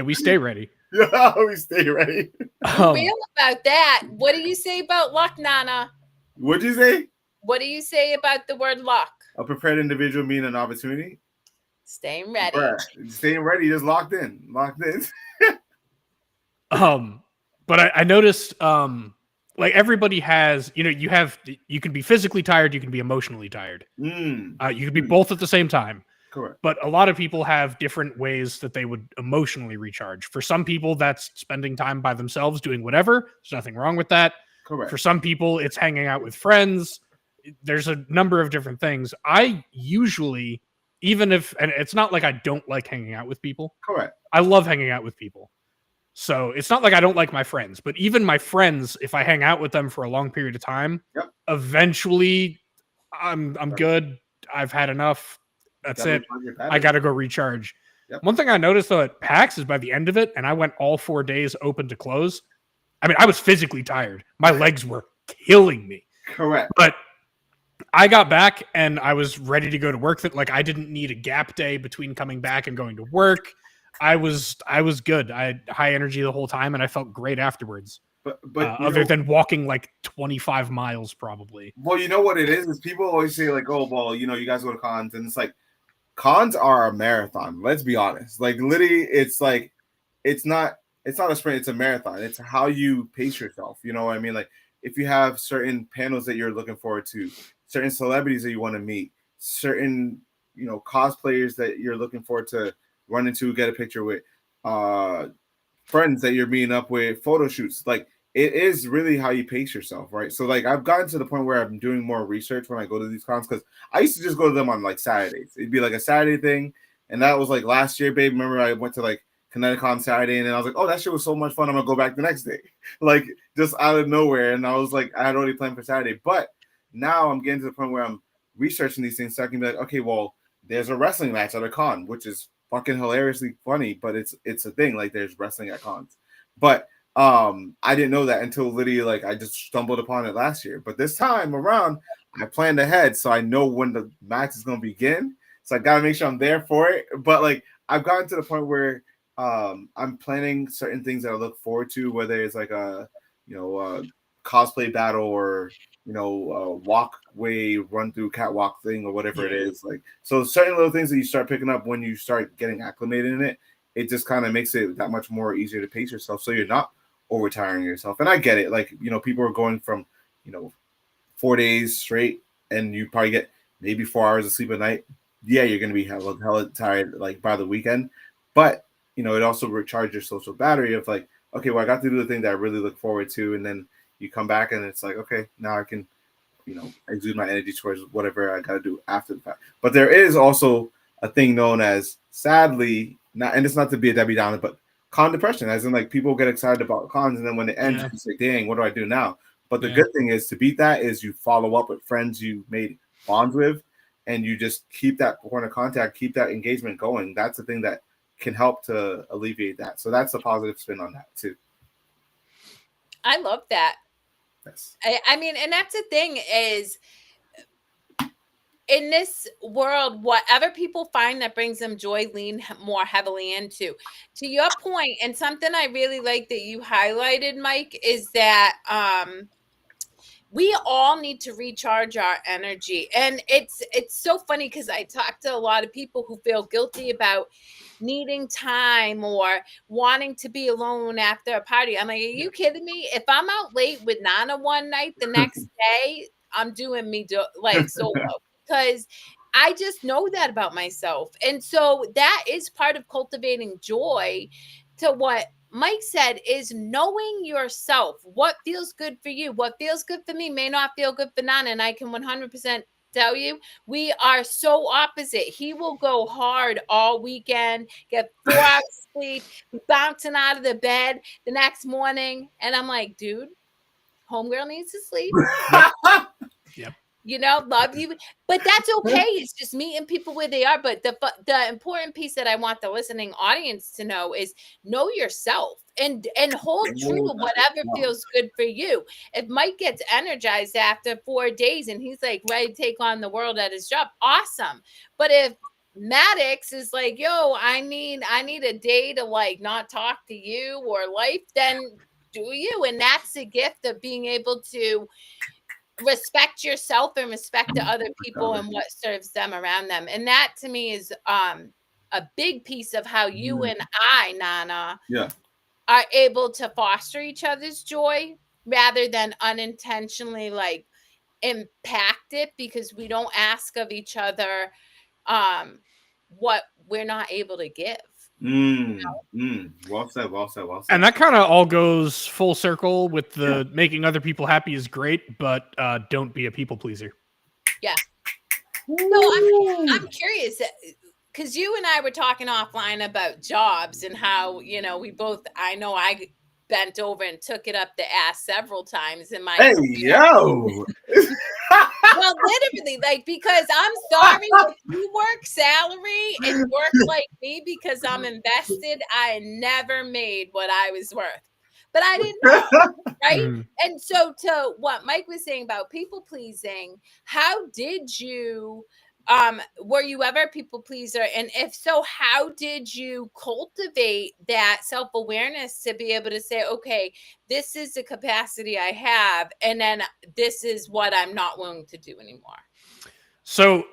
Speaker 3: we stay ready.
Speaker 4: Yeah, we stay ready.
Speaker 1: Real about that. What do you say about luck, Nana?
Speaker 4: What'd you say?
Speaker 1: What do you say about the word luck?
Speaker 4: A prepared individual meaning an opportunity.
Speaker 1: Staying ready.
Speaker 4: Staying ready, just locked in.
Speaker 3: But I noticed, like, everybody has, you can be physically tired, you can be emotionally tired. You can be both at the same time.
Speaker 4: Correct.
Speaker 3: But a lot of people have different ways that they would emotionally recharge. For some people, that's spending time by themselves doing whatever. There's nothing wrong with that.
Speaker 4: Correct.
Speaker 3: For some people, it's hanging out with friends. there's a number of different things. I usually, even if, and it's not like I don't like hanging out with people.
Speaker 4: Correct.
Speaker 3: I love hanging out with people. So it's not like I don't like my friends, but even my friends, if I hang out with them for a long period of time, eventually I'm good. I've had enough. That's it. I got to go recharge. One thing I noticed though at PAX is by the end of it, and I went all 4 days open to close. I mean, I was physically tired. My legs were killing me.
Speaker 4: Correct.
Speaker 3: But I got back and I was ready to go to work. That like I didn't need a gap day between coming back and going to work. I was good. I had high energy the whole time, and I felt great afterwards.
Speaker 4: But
Speaker 3: other than walking like 25 miles, probably.
Speaker 4: Well, you know what it is people always say like, oh, well, you know, you guys go to cons, and it's like cons are a marathon. Let's be honest. Like literally, it's like it's not a sprint. It's a marathon. It's how you pace yourself. You know what I mean? Like if you have certain panels that you're looking forward to, certain celebrities that you want to meet, certain cosplayers that you're looking forward to run into, get a picture with, friends that you're meeting up with, photo shoots. Like it is really how you pace yourself, right? So like I've gotten to the point where I'm doing more research when I go to these cons, because I used to just go to them on like Saturdays. It'd be like a Saturday thing, and that was like last year, babe. Remember I went to like Connecticut Saturday, and then I was like, oh, that shit was so much fun. I'm gonna go back the next day, like just out of nowhere. And I was like, I had already planned for Saturday, but now I'm getting to the point where I'm researching these things, so I can be like, okay, well, there's a wrestling match at a con, which is fucking hilariously funny, but it's a thing. Like there's wrestling at cons, but I didn't know that until literally like I just stumbled upon it last year. But this time around, I planned ahead, so I know when the match is gonna begin. So I gotta make sure I'm there for it. But like I've gotten to the point where I'm planning certain things that I look forward to, whether it's like a cosplay battle or walkway run through catwalk thing or whatever it is. Like so certain little things that you start picking up when you start getting acclimated in it, it just kind of makes it that much more easier to pace yourself, so you're not over tiring yourself. And I get it, like people are going from 4 days straight and you probably get maybe 4 hours of sleep a night. Yeah, you're gonna be hella tired like by the weekend, but it also recharges your social battery of like, okay, well I got to do the thing that I really look forward to, and then you come back and it's like, okay, now I can, exude my energy towards whatever I got to do after the fact. But there is also a thing known as, sadly, and it's not to be a Debbie Downer, but con depression, as in like people get excited about cons, and then when it ends, you say, dang, what do I do now? But the good thing is to beat that is you follow up with friends you made bonds with, and you just keep that point of contact, keep that engagement going. That's the thing that can help to alleviate that. So that's a positive spin on that too.
Speaker 1: I love that.
Speaker 4: Yes.
Speaker 1: I mean, and that's the thing is, in this world, whatever people find that brings them joy, lean more heavily into. To your point, and something I really like that you highlighted, Mike, is that we all need to recharge our energy. And it's so funny because I talk to a lot of people who feel guilty about needing time or wanting to be alone after a party. I'm like, are you kidding me? If I'm out late with Nana one night, the next day I'm doing like solo, because I just know that about myself. And so that is part of cultivating joy. To what Mike said, is knowing yourself. What feels good for you? What feels good for me may not feel good for Nana. And I can 100% tell you, we are so opposite. He will go hard all weekend, get 4 hours of sleep, bouncing out of the bed the next morning. And I'm like, dude, homegirl needs to sleep.
Speaker 3: Yep.
Speaker 1: Love you. But that's okay. It's just meeting people where they are. But the important piece that I want the listening audience to know is know yourself and hold true to whatever feels good for you. If Mike gets energized after 4 days and he's like ready to take on the world at his job, awesome. But if Maddox is like, yo, I need a day to like not talk to you or life, then do you. And that's the gift of being able to respect yourself and respect the other people and what serves them around them. And that to me is a big piece of how you and I, Nana, are able to foster each other's joy rather than unintentionally like impact it, because we don't ask of each other what we're not able to give.
Speaker 4: Well said.
Speaker 3: And that kind of all goes full circle with the making other people happy is great, but don't be a people pleaser.
Speaker 1: I'm curious because you and I were talking offline about jobs and how, we both, I know I bent over and took it up the ass several times in my
Speaker 4: Hey,
Speaker 1: career.
Speaker 4: yo.
Speaker 1: Well, literally, because I'm sorry, if you work salary and work like me because I'm invested, I never made what I was worth. But I didn't know, right? And so to what Mike was saying about people pleasing, how did you were you ever a people pleaser? And if so, how did you cultivate that self-awareness to be able to say, okay, this is the capacity I have, and then this is what I'm not willing to do anymore?
Speaker 3: So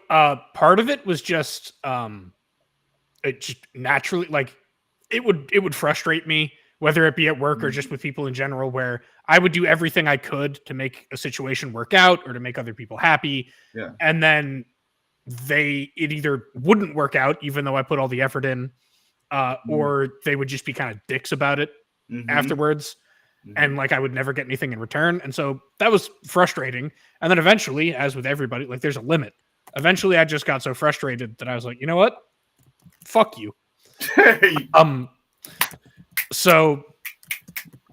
Speaker 3: part of it was just it just naturally, like, it would frustrate me, whether it be at work or just with people in general, where I would do everything I could to make a situation work out or to make other people happy.
Speaker 4: Yeah.
Speaker 3: And then it either wouldn't work out, even though I put all the effort in, or they would just be kind of dicks about it afterwards. And like, I would never get anything in return. And so that was frustrating. And then eventually, as with everybody, like, there's a limit. Eventually I just got so frustrated that I was like, you know what? Fuck you. So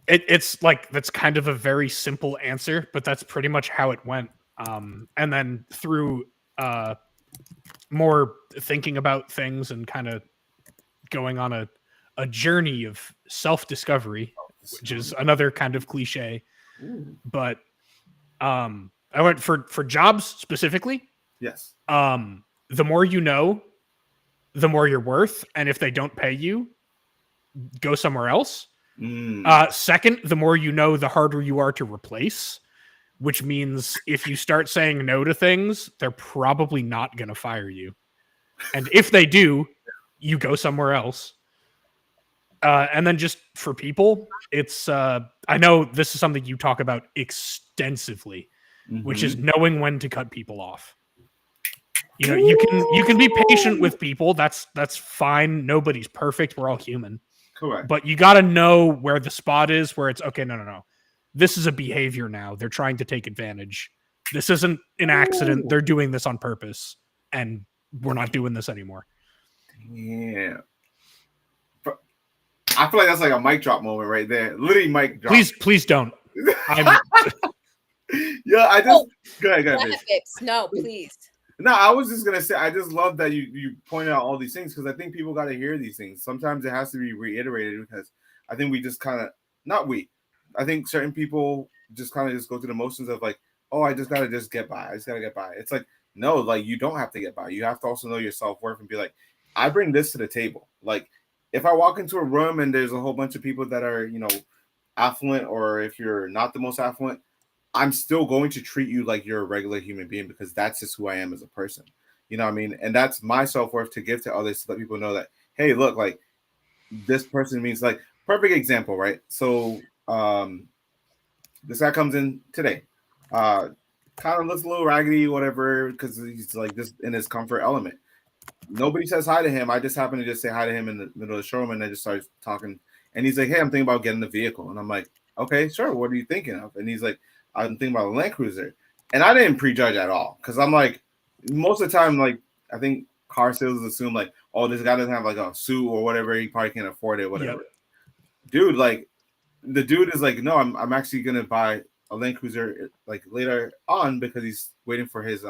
Speaker 3: it's like, that's kind of a very simple answer, but that's pretty much how it went. And then through more thinking about things and kind of going on a journey of self-discovery, which is another kind of cliche. But I went for jobs specifically.
Speaker 4: Yes.
Speaker 3: The more you know, the more you're worth. And if they don't pay you, go somewhere else. Second, the more you know, the harder you are to replace, which means if you start saying no to things, they're probably not going to fire you. And if they do, you go somewhere else. And then just for people, it's I know this is something you talk about extensively, which is knowing when to cut people off. You can be patient with people. That's fine. Nobody's perfect. We're all human.
Speaker 4: Correct.
Speaker 3: But you got to know where the spot is where it's okay. No. This is a behavior now. They're trying to take advantage. This isn't an accident. They're doing this on purpose, and we're not doing this anymore.
Speaker 4: Yeah. I feel like that's like a mic drop moment right there. Literally mic drop.
Speaker 3: Please don't.
Speaker 4: Yeah, I just go ahead.
Speaker 1: No, please.
Speaker 4: No, I was just gonna say I just love that you pointed out all these things because I think people got to hear these things. Sometimes it has to be reiterated because I think we just kind of I think certain people just kind of just go through the motions of like, oh, I just gotta get by. I just gotta get by. It's like, no, like, you don't have to get by. You have to also know your self-worth and be like, I bring this to the table. Like, if I walk into a room and there's a whole bunch of people that are, affluent, or if you're not the most affluent, I'm still going to treat you like you're a regular human being because that's just who I am as a person. You know what I mean? And that's my self-worth to give to others to let people know that, hey, look, like, this person means, like, perfect example, right? So this guy comes in today. Kind of looks a little raggedy, whatever, because he's like just in his comfort element. Nobody says hi to him. I just happen to just say hi to him in the middle of the showroom, and I just started talking. And he's like, hey, I'm thinking about getting the vehicle. And I'm like, okay, sure. What are you thinking of? And he's like, I'm thinking about a Land Cruiser. And I didn't prejudge at all because I'm like, most of the time, like, I think car sales assume like, oh, this guy doesn't have like a suit or whatever. He probably can't afford it, whatever. Yep. Dude, like, the dude is like, no, I'm actually going to buy a Land Cruiser like later on because he's waiting for his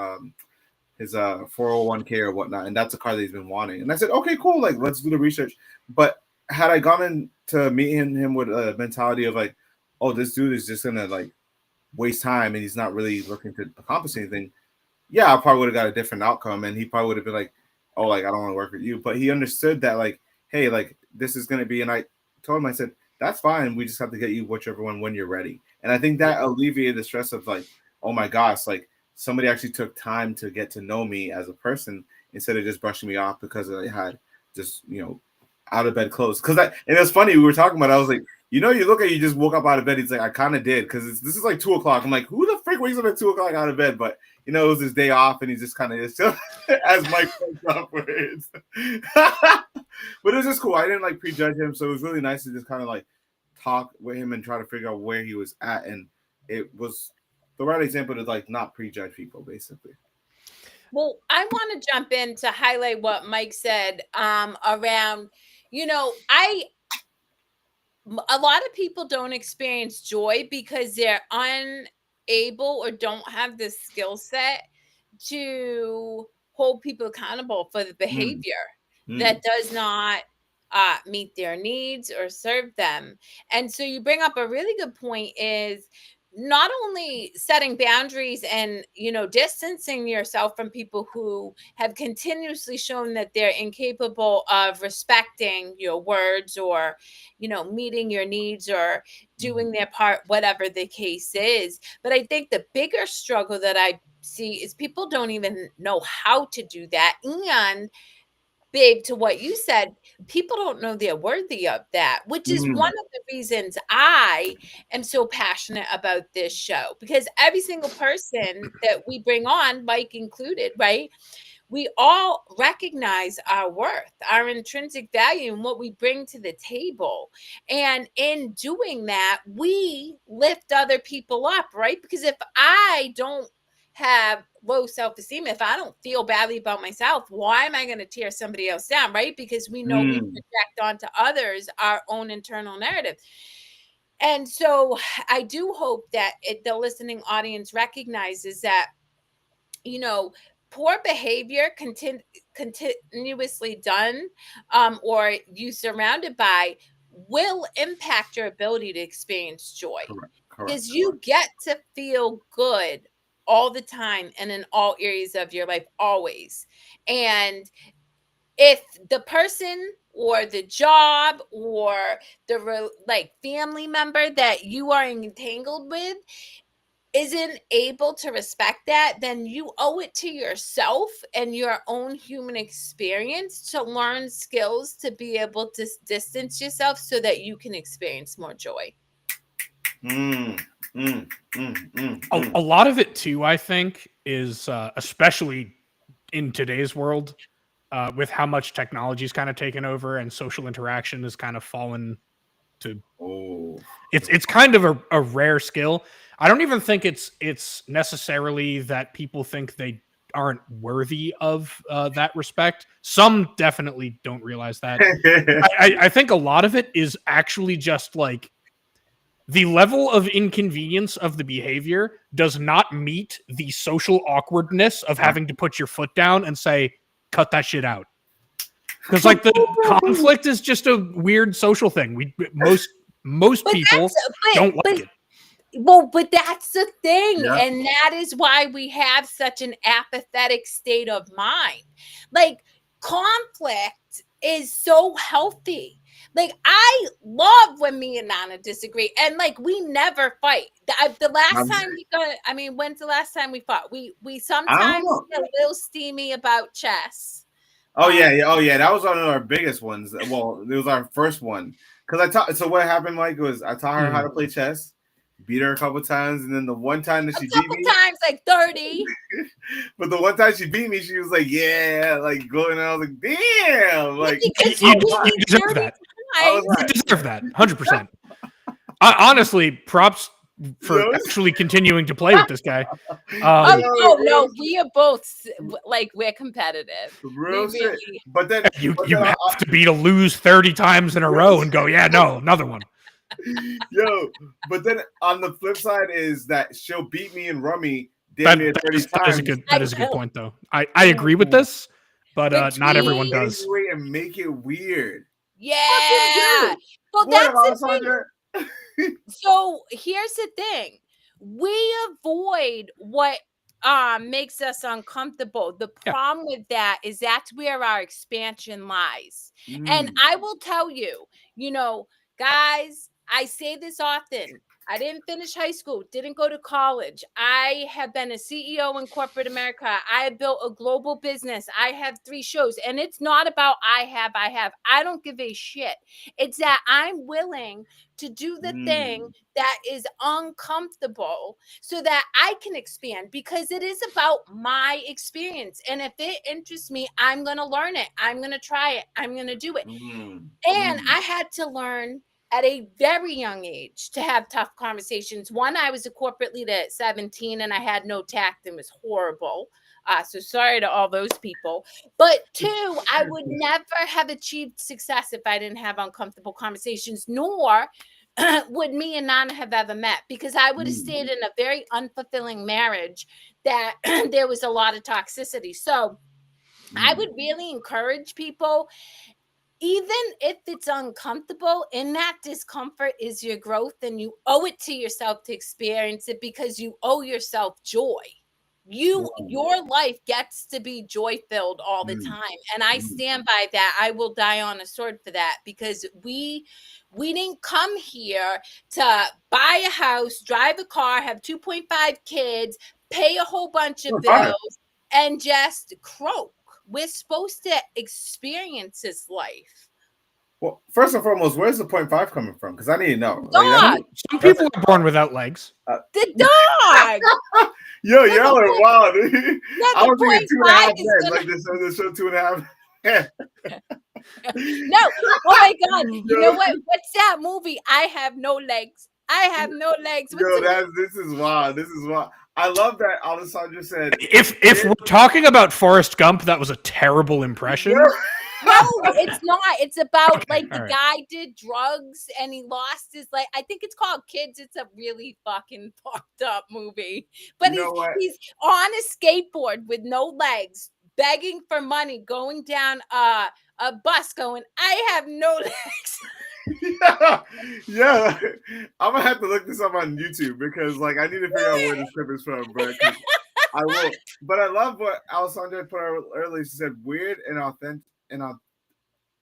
Speaker 4: 401k or whatnot, and that's a car that he's been wanting. And I said, okay, cool, like, let's do the research. But had I gone in to meet him with a mentality of like, oh, this dude is just gonna like waste time and he's not really looking to accomplish anything, yeah, I probably would have got a different outcome, and he probably would have been like, oh, like, I don't want to work with you. But he understood that, like, hey, like, this is gonna be, and I told him, I said, that's fine, we just have to get you whichever one when you're ready. And I think that alleviated the stress of like, oh my gosh, like, somebody actually took time to get to know me as a person instead of just brushing me off because I had just, out of bed clothes. And it's funny, we were talking about it, I was like, you look at you just woke up out of bed. He's like, I kind of did because this is like 2:00. I'm like, who the frick wakes up at 2:00 out of bed? But it was his day off, and he's just kind of as Mike points out for it. But it was just cool. I didn't like prejudge him, so it was really nice to just kind of like talk with him and try to figure out where he was at, and it was the right example to like not prejudge people, basically.
Speaker 1: Well, I want to jump in to highlight what Mike said around, a lot of people don't experience joy because they're unable or don't have the skill set to hold people accountable for the behavior that does not meet their needs or serve them. And so you bring up a really good point is not only setting boundaries and distancing yourself from people who have continuously shown that they're incapable of respecting your words or meeting your needs or doing their part, whatever the case is. But I think the bigger struggle that I see is people don't even know how to do that. And babe, to what you said, people don't know they're worthy of that, which is one of the reasons I am so passionate about this show, because every single person that we bring on, Mike included, right? We all recognize our worth, our intrinsic value, and what we bring to the table. And in doing that, we lift other people up, right? Because if I don't have low self-esteem, if I don't feel badly about myself, why am I going to tear somebody else down, right? Because we know we project onto others our own internal narrative. And so I do hope that the listening audience recognizes that, poor behavior continuously done or you surrounded by will impact your ability to experience joy. Because you get to feel good all the time and in all areas of your life, always. And if the person or the job or the family member that you are entangled with isn't able to respect that, then you owe it to yourself and your own human experience to learn skills to be able to distance yourself so that you can experience more joy.
Speaker 3: A lot of it too, I think, is especially in today's world, with how much technology's kind of taken over and social interaction has kind of fallen to. It's kind of a rare skill. I don't even think it's necessarily that people think they aren't worthy of that respect. Some definitely don't realize that. I think a lot of it is actually just like the level of inconvenience of the behavior does not meet the social awkwardness of having to put your foot down and say, cut that shit out. Because like the conflict is just a weird social thing. Most people don't like it.
Speaker 1: Well, but that's the thing. Yeah. And that is why we have such an apathetic state of mind. Like, conflict is so healthy. Like, I love when me and Nana disagree. And, like, we never fight. The last time we got, I mean, when's the last time we fought? We sometimes get a little steamy about chess.
Speaker 4: Oh, yeah. That was one of our biggest ones. Well, it was our first one. Because so what happened, Mike, was I taught her how to play chess. Beat her a couple times, and then the one time that she beat me,
Speaker 1: times like 30.
Speaker 4: But the one time she beat me, she was like, "Yeah," like going. I was like, "Damn!" Like
Speaker 3: you deserve that. You deserve that, 100%. Honestly, props for actually continuing to play with this guy.
Speaker 1: No, we are both like we're competitive.
Speaker 4: Real shit. Really... But then
Speaker 3: you have to beat a lose 30 times in a row and go, yeah, no, another one.
Speaker 4: Yo, but then on the flip side is that she'll beat me in rummy damn near 30 times.
Speaker 3: That is a good point, though. I agree with this, but not everyone does.
Speaker 4: And make it weird.
Speaker 1: Yeah. Well, that's the thing. So here's the thing. We avoid what makes us uncomfortable. The problem with that is that's where our expansion lies. And I will tell you, guys, I say this often. I didn't finish high school, didn't go to college. I have been a CEO in corporate America. I have built a global business. I have 3 shows. And it's not about I have. I don't give a shit. It's that I'm willing to do the thing that is uncomfortable so that I can expand, because it is about my experience. And if it interests me, I'm going to learn it. I'm going to try it. I'm going to do it. And I had to learn at a very young age to have tough conversations. One, I was a corporate leader at 17 and I had no tact and was horrible. So sorry to all those people. But two, I would never have achieved success if I didn't have uncomfortable conversations, nor would me and Nana have ever met, because I would have stayed in a very unfulfilling marriage that there was a lot of toxicity. So I would really encourage people, even if it's uncomfortable, in that discomfort is your growth, and you owe it to yourself to experience it, because you owe yourself joy. Your life gets to be joy filled all the time, and I stand by that. I will die on a sword for that, because we didn't come here to buy a house, drive a car, have 2.5 kids, pay a whole bunch of bills, and just croak. We're supposed to experience this life.
Speaker 4: Well, first and foremost, where's the 0.5 coming from? Because I need to know.
Speaker 1: Dog.
Speaker 3: Some people are born without legs.
Speaker 1: The dog.
Speaker 4: Yo, y'all are wild. I was thinking 2.5
Speaker 1: is
Speaker 4: men,
Speaker 1: gonna-
Speaker 4: like this show 2.5.
Speaker 1: No. Oh my God. You know what? What's that movie? I have no legs. I have no legs.
Speaker 4: Yo, this is wild. This is wild. I love that Alessandra said.
Speaker 3: If we're talking about Forrest Gump, that was a terrible impression.
Speaker 1: No, it's not. It's about
Speaker 3: Okay,
Speaker 1: like the
Speaker 3: all right.
Speaker 1: guy did drugs and he lost his, like, I think it's called Kids. It's a really fucking fucked up movie. But
Speaker 4: You know what?
Speaker 1: he's on a skateboard with no legs, begging for money, going down a bus, going, I have no legs.
Speaker 4: yeah. I'm gonna have to look this up on YouTube, because like I need to figure out where this clip is from, but I will. But I love what Alessandra put out earlier. She said weird and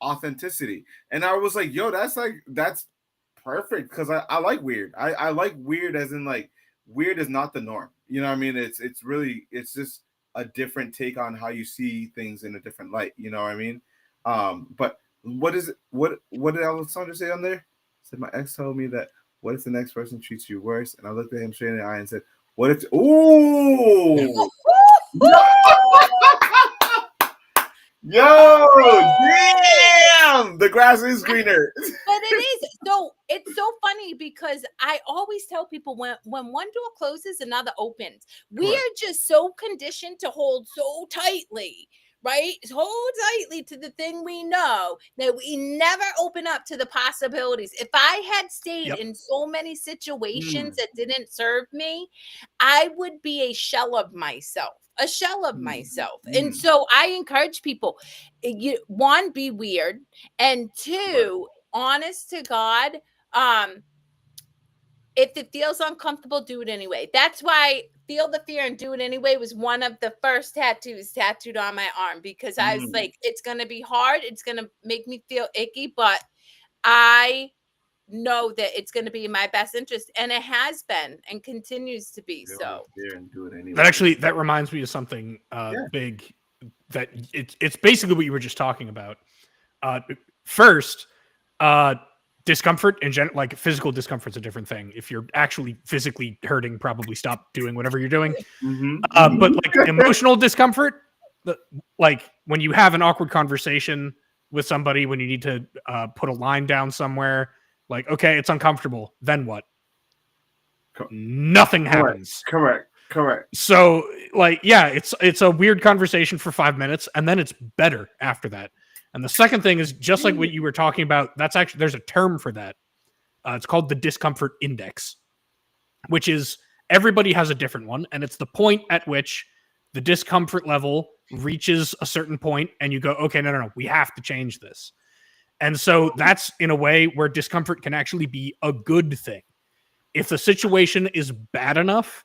Speaker 4: authenticity, and I was like, yo, that's perfect, because I like weird. I like weird as in like weird is not the norm. You know what I mean? It's just a different take on how you see things in a different light. You know what I mean? But what is it? What did Alessandra say on there? Said my ex told me that, what if the next person treats you worse? And I looked at him straight in the eye and said, what if? Ooh. Yo, damn! The grass is greener.
Speaker 1: But it is. So it's so funny, because I always tell people, when one door closes, another opens. We are just so conditioned to hold so tightly, right? Hold tightly to the thing we know, that we never open up to the possibilities. If I had stayed in so many situations that didn't serve me, I would be a shell of myself. And so I encourage people, one, be weird, and two, honest to God, if it feels uncomfortable, do it anyway. That's why Feel the Fear and Do It Anyway was one of the first tattoos tattooed on my arm, because I was like, it's gonna be hard, it's gonna make me feel icky, but I know that it's going to be in my best interest, and it has been and continues to be. So
Speaker 3: that reminds me of something big, that it's basically what you were just talking about. First, discomfort and like physical discomfort's a different thing. If you're actually physically hurting, probably stop doing whatever you're doing. But like emotional discomfort, like when you have an awkward conversation with somebody, when you need to put a line down somewhere, like, okay, it's uncomfortable, then what? Nothing happens.
Speaker 4: Correct.
Speaker 3: So like, yeah, it's a weird conversation for 5 minutes, and then it's better after that. And the second thing is, just like what you were talking about, that's actually, there's a term for that. It's called the discomfort index, which is, everybody has a different one, and it's the point at which the discomfort level reaches a certain point and you go, okay, no, we have to change this. And so that's in a way where discomfort can actually be a good thing. If the situation is bad enough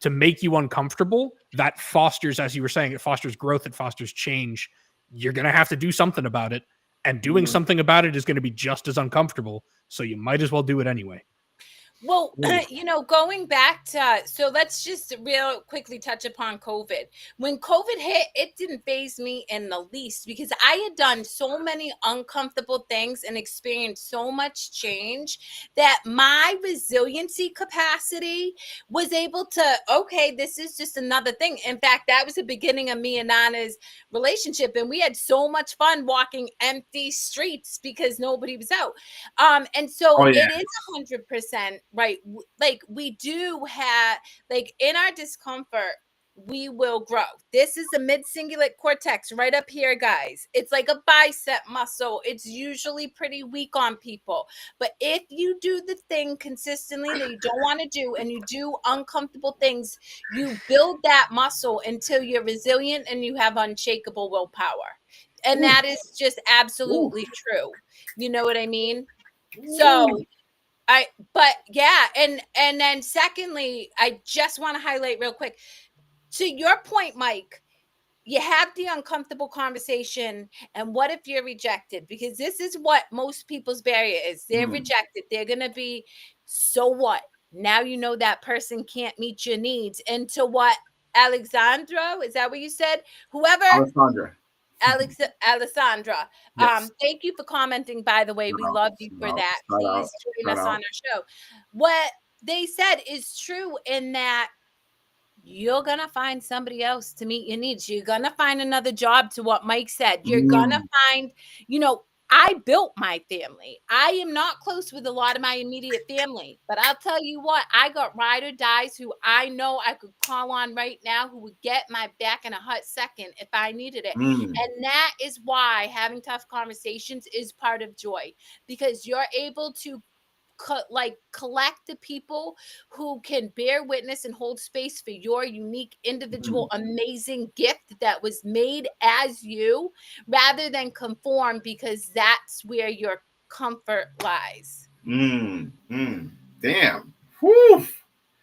Speaker 3: to make you uncomfortable, that fosters, as you were saying, it fosters growth, it fosters change. You're going to have to do something about it. And doing something about it is going to be just as uncomfortable. So you might as well do it anyway.
Speaker 1: Well, going back to, so let's just real quickly touch upon COVID. When COVID hit, it didn't faze me in the least because I had done so many uncomfortable things and experienced so much change that my resiliency capacity was able to, okay, this is just another thing. In fact, that was the beginning of me and Nana's relationship. And we had so much fun walking empty streets because nobody was out. And so it is 100% right. Like we do have, like in our discomfort, we will grow. This is a mid-cingulate cortex right up here, guys. It's like a bicep muscle. It's usually pretty weak on people. But if you do the thing consistently that you don't want to do and you do uncomfortable things, you build that muscle until you're resilient and you have unshakable willpower. And that is just absolutely true. You know what I mean? So and then secondly, I just want to highlight real quick to your point, Mike. You have the uncomfortable conversation, and what if you're rejected? Because this is what most people's barrier is. They're rejected. They're gonna be, so what? Now you know that person can't meet your needs. And to what, Alexandra, is that what you said? Whoever, Alessandra.
Speaker 4: Yes.
Speaker 1: Thank you for commenting, by the way. We love you for that. Please join us on our show. What they said is true in that you're gonna find somebody else to meet your needs. You're gonna find another job, to what Mike said. You're gonna find, I built my family. I am not close with a lot of my immediate family, but I'll tell you what, I got ride or dies who I know I could call on right now who would get my back in a hot second if I needed it. And that is why having tough conversations is part of joy, because you're able to collect the people who can bear witness and hold space for your unique, individual, amazing gift that was made as you, rather than conform, because that's where your comfort lies.
Speaker 4: Damn. Whew.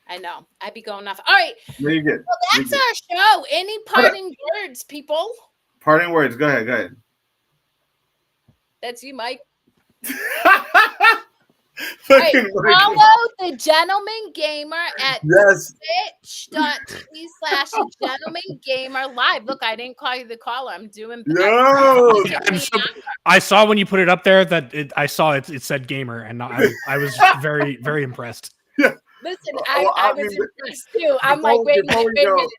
Speaker 1: I know. I'd be going off. All right.
Speaker 4: Very good.
Speaker 1: Well, that's our show. Any parting words, people?
Speaker 4: Parting words. Go ahead.
Speaker 1: That's you, Mike. Right, follow the Gentleman Gamer at twitch.tv/Gentleman Gamer live. Look, I didn't call you the caller. I'm doing.
Speaker 3: I saw when you put it up there that it said gamer, and I was very, very impressed.
Speaker 4: Yeah.
Speaker 1: Listen, I was impressed too. I'm like, wait a minute.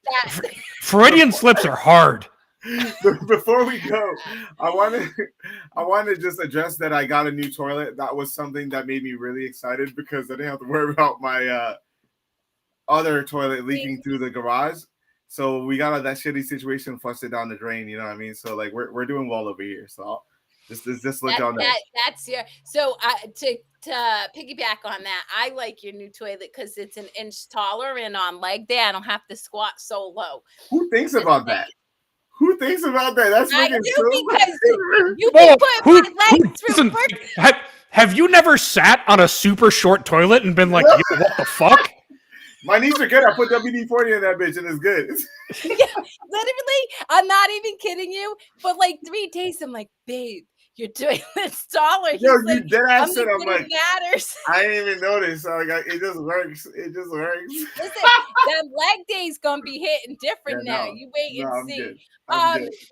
Speaker 3: Freudian slips are hard.
Speaker 4: Before we go, I want to just address that I got a new toilet. That was something that made me really excited because I didn't have to worry about my other toilet leaking through the garage. So we got out of that shitty situation, flushed it down the drain. You know what I mean? So like we're doing well over here. So just look on that.
Speaker 1: That's your. So to piggyback on that, I like your new toilet because it's an inch taller and on leg day. I don't have to squat so low.
Speaker 4: Who thinks about that? Who thinks about that? That's freaking
Speaker 1: true. Because you can put my legs through.
Speaker 3: Have you never sat on a super short toilet and been like, yo, what the fuck?
Speaker 4: My knees are good. I put WD-40 in that bitch and it's good.
Speaker 1: Yeah, literally, I'm not even kidding you. But like 3 days, I'm like, babe, you're doing this taller.
Speaker 4: Yo,
Speaker 1: He's like,
Speaker 4: dead ass shit. I'm like,
Speaker 1: matters.
Speaker 4: I didn't even notice. So it just works. It just works.
Speaker 1: Listen, that leg day's gonna be hitting different now. You wait and see.
Speaker 4: Good.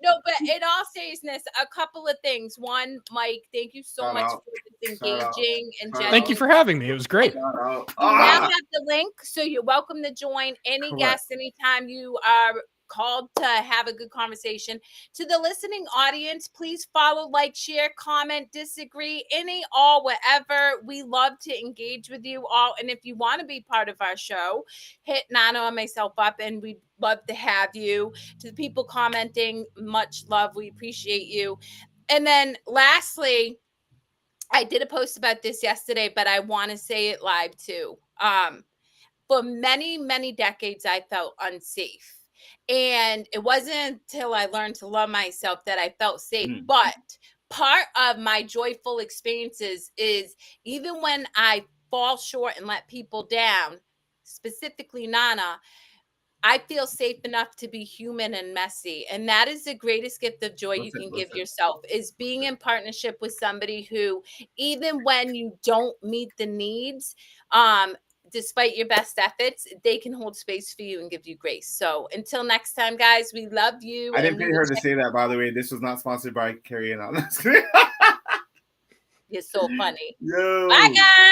Speaker 1: No, but in all seriousness, a couple of things. One, Mike, thank you so much for this engaging and general.
Speaker 3: Thank you for having me. It was great.
Speaker 1: You now have the link, so you're welcome to join any guest anytime you are called to have a good conversation. To the listening audience, please follow, like, share, comment, disagree, whatever. We love to engage with you all. And if you want to be part of our show, hit Nana and myself up, and we'd love to have you. To the people commenting, much love. We appreciate you. And then lastly, I did a post about this yesterday, but I want to say it live too. For many, many decades, I felt unsafe. And it wasn't until I learned to love myself that I felt safe. But part of my joyful experiences is even when I fall short and let people down, specifically Nana, I feel safe enough to be human and messy. And that is the greatest gift of joy you can give yourself, is being in partnership with somebody who, even when you don't meet the needs, despite your best efforts, they can hold space for you and give you grace. So until next time, guys, we love you.
Speaker 4: I didn't pay her to say that, by the way. This was not sponsored by Kerri and all.
Speaker 1: You're so funny.
Speaker 4: Yo.
Speaker 1: Bye, guys.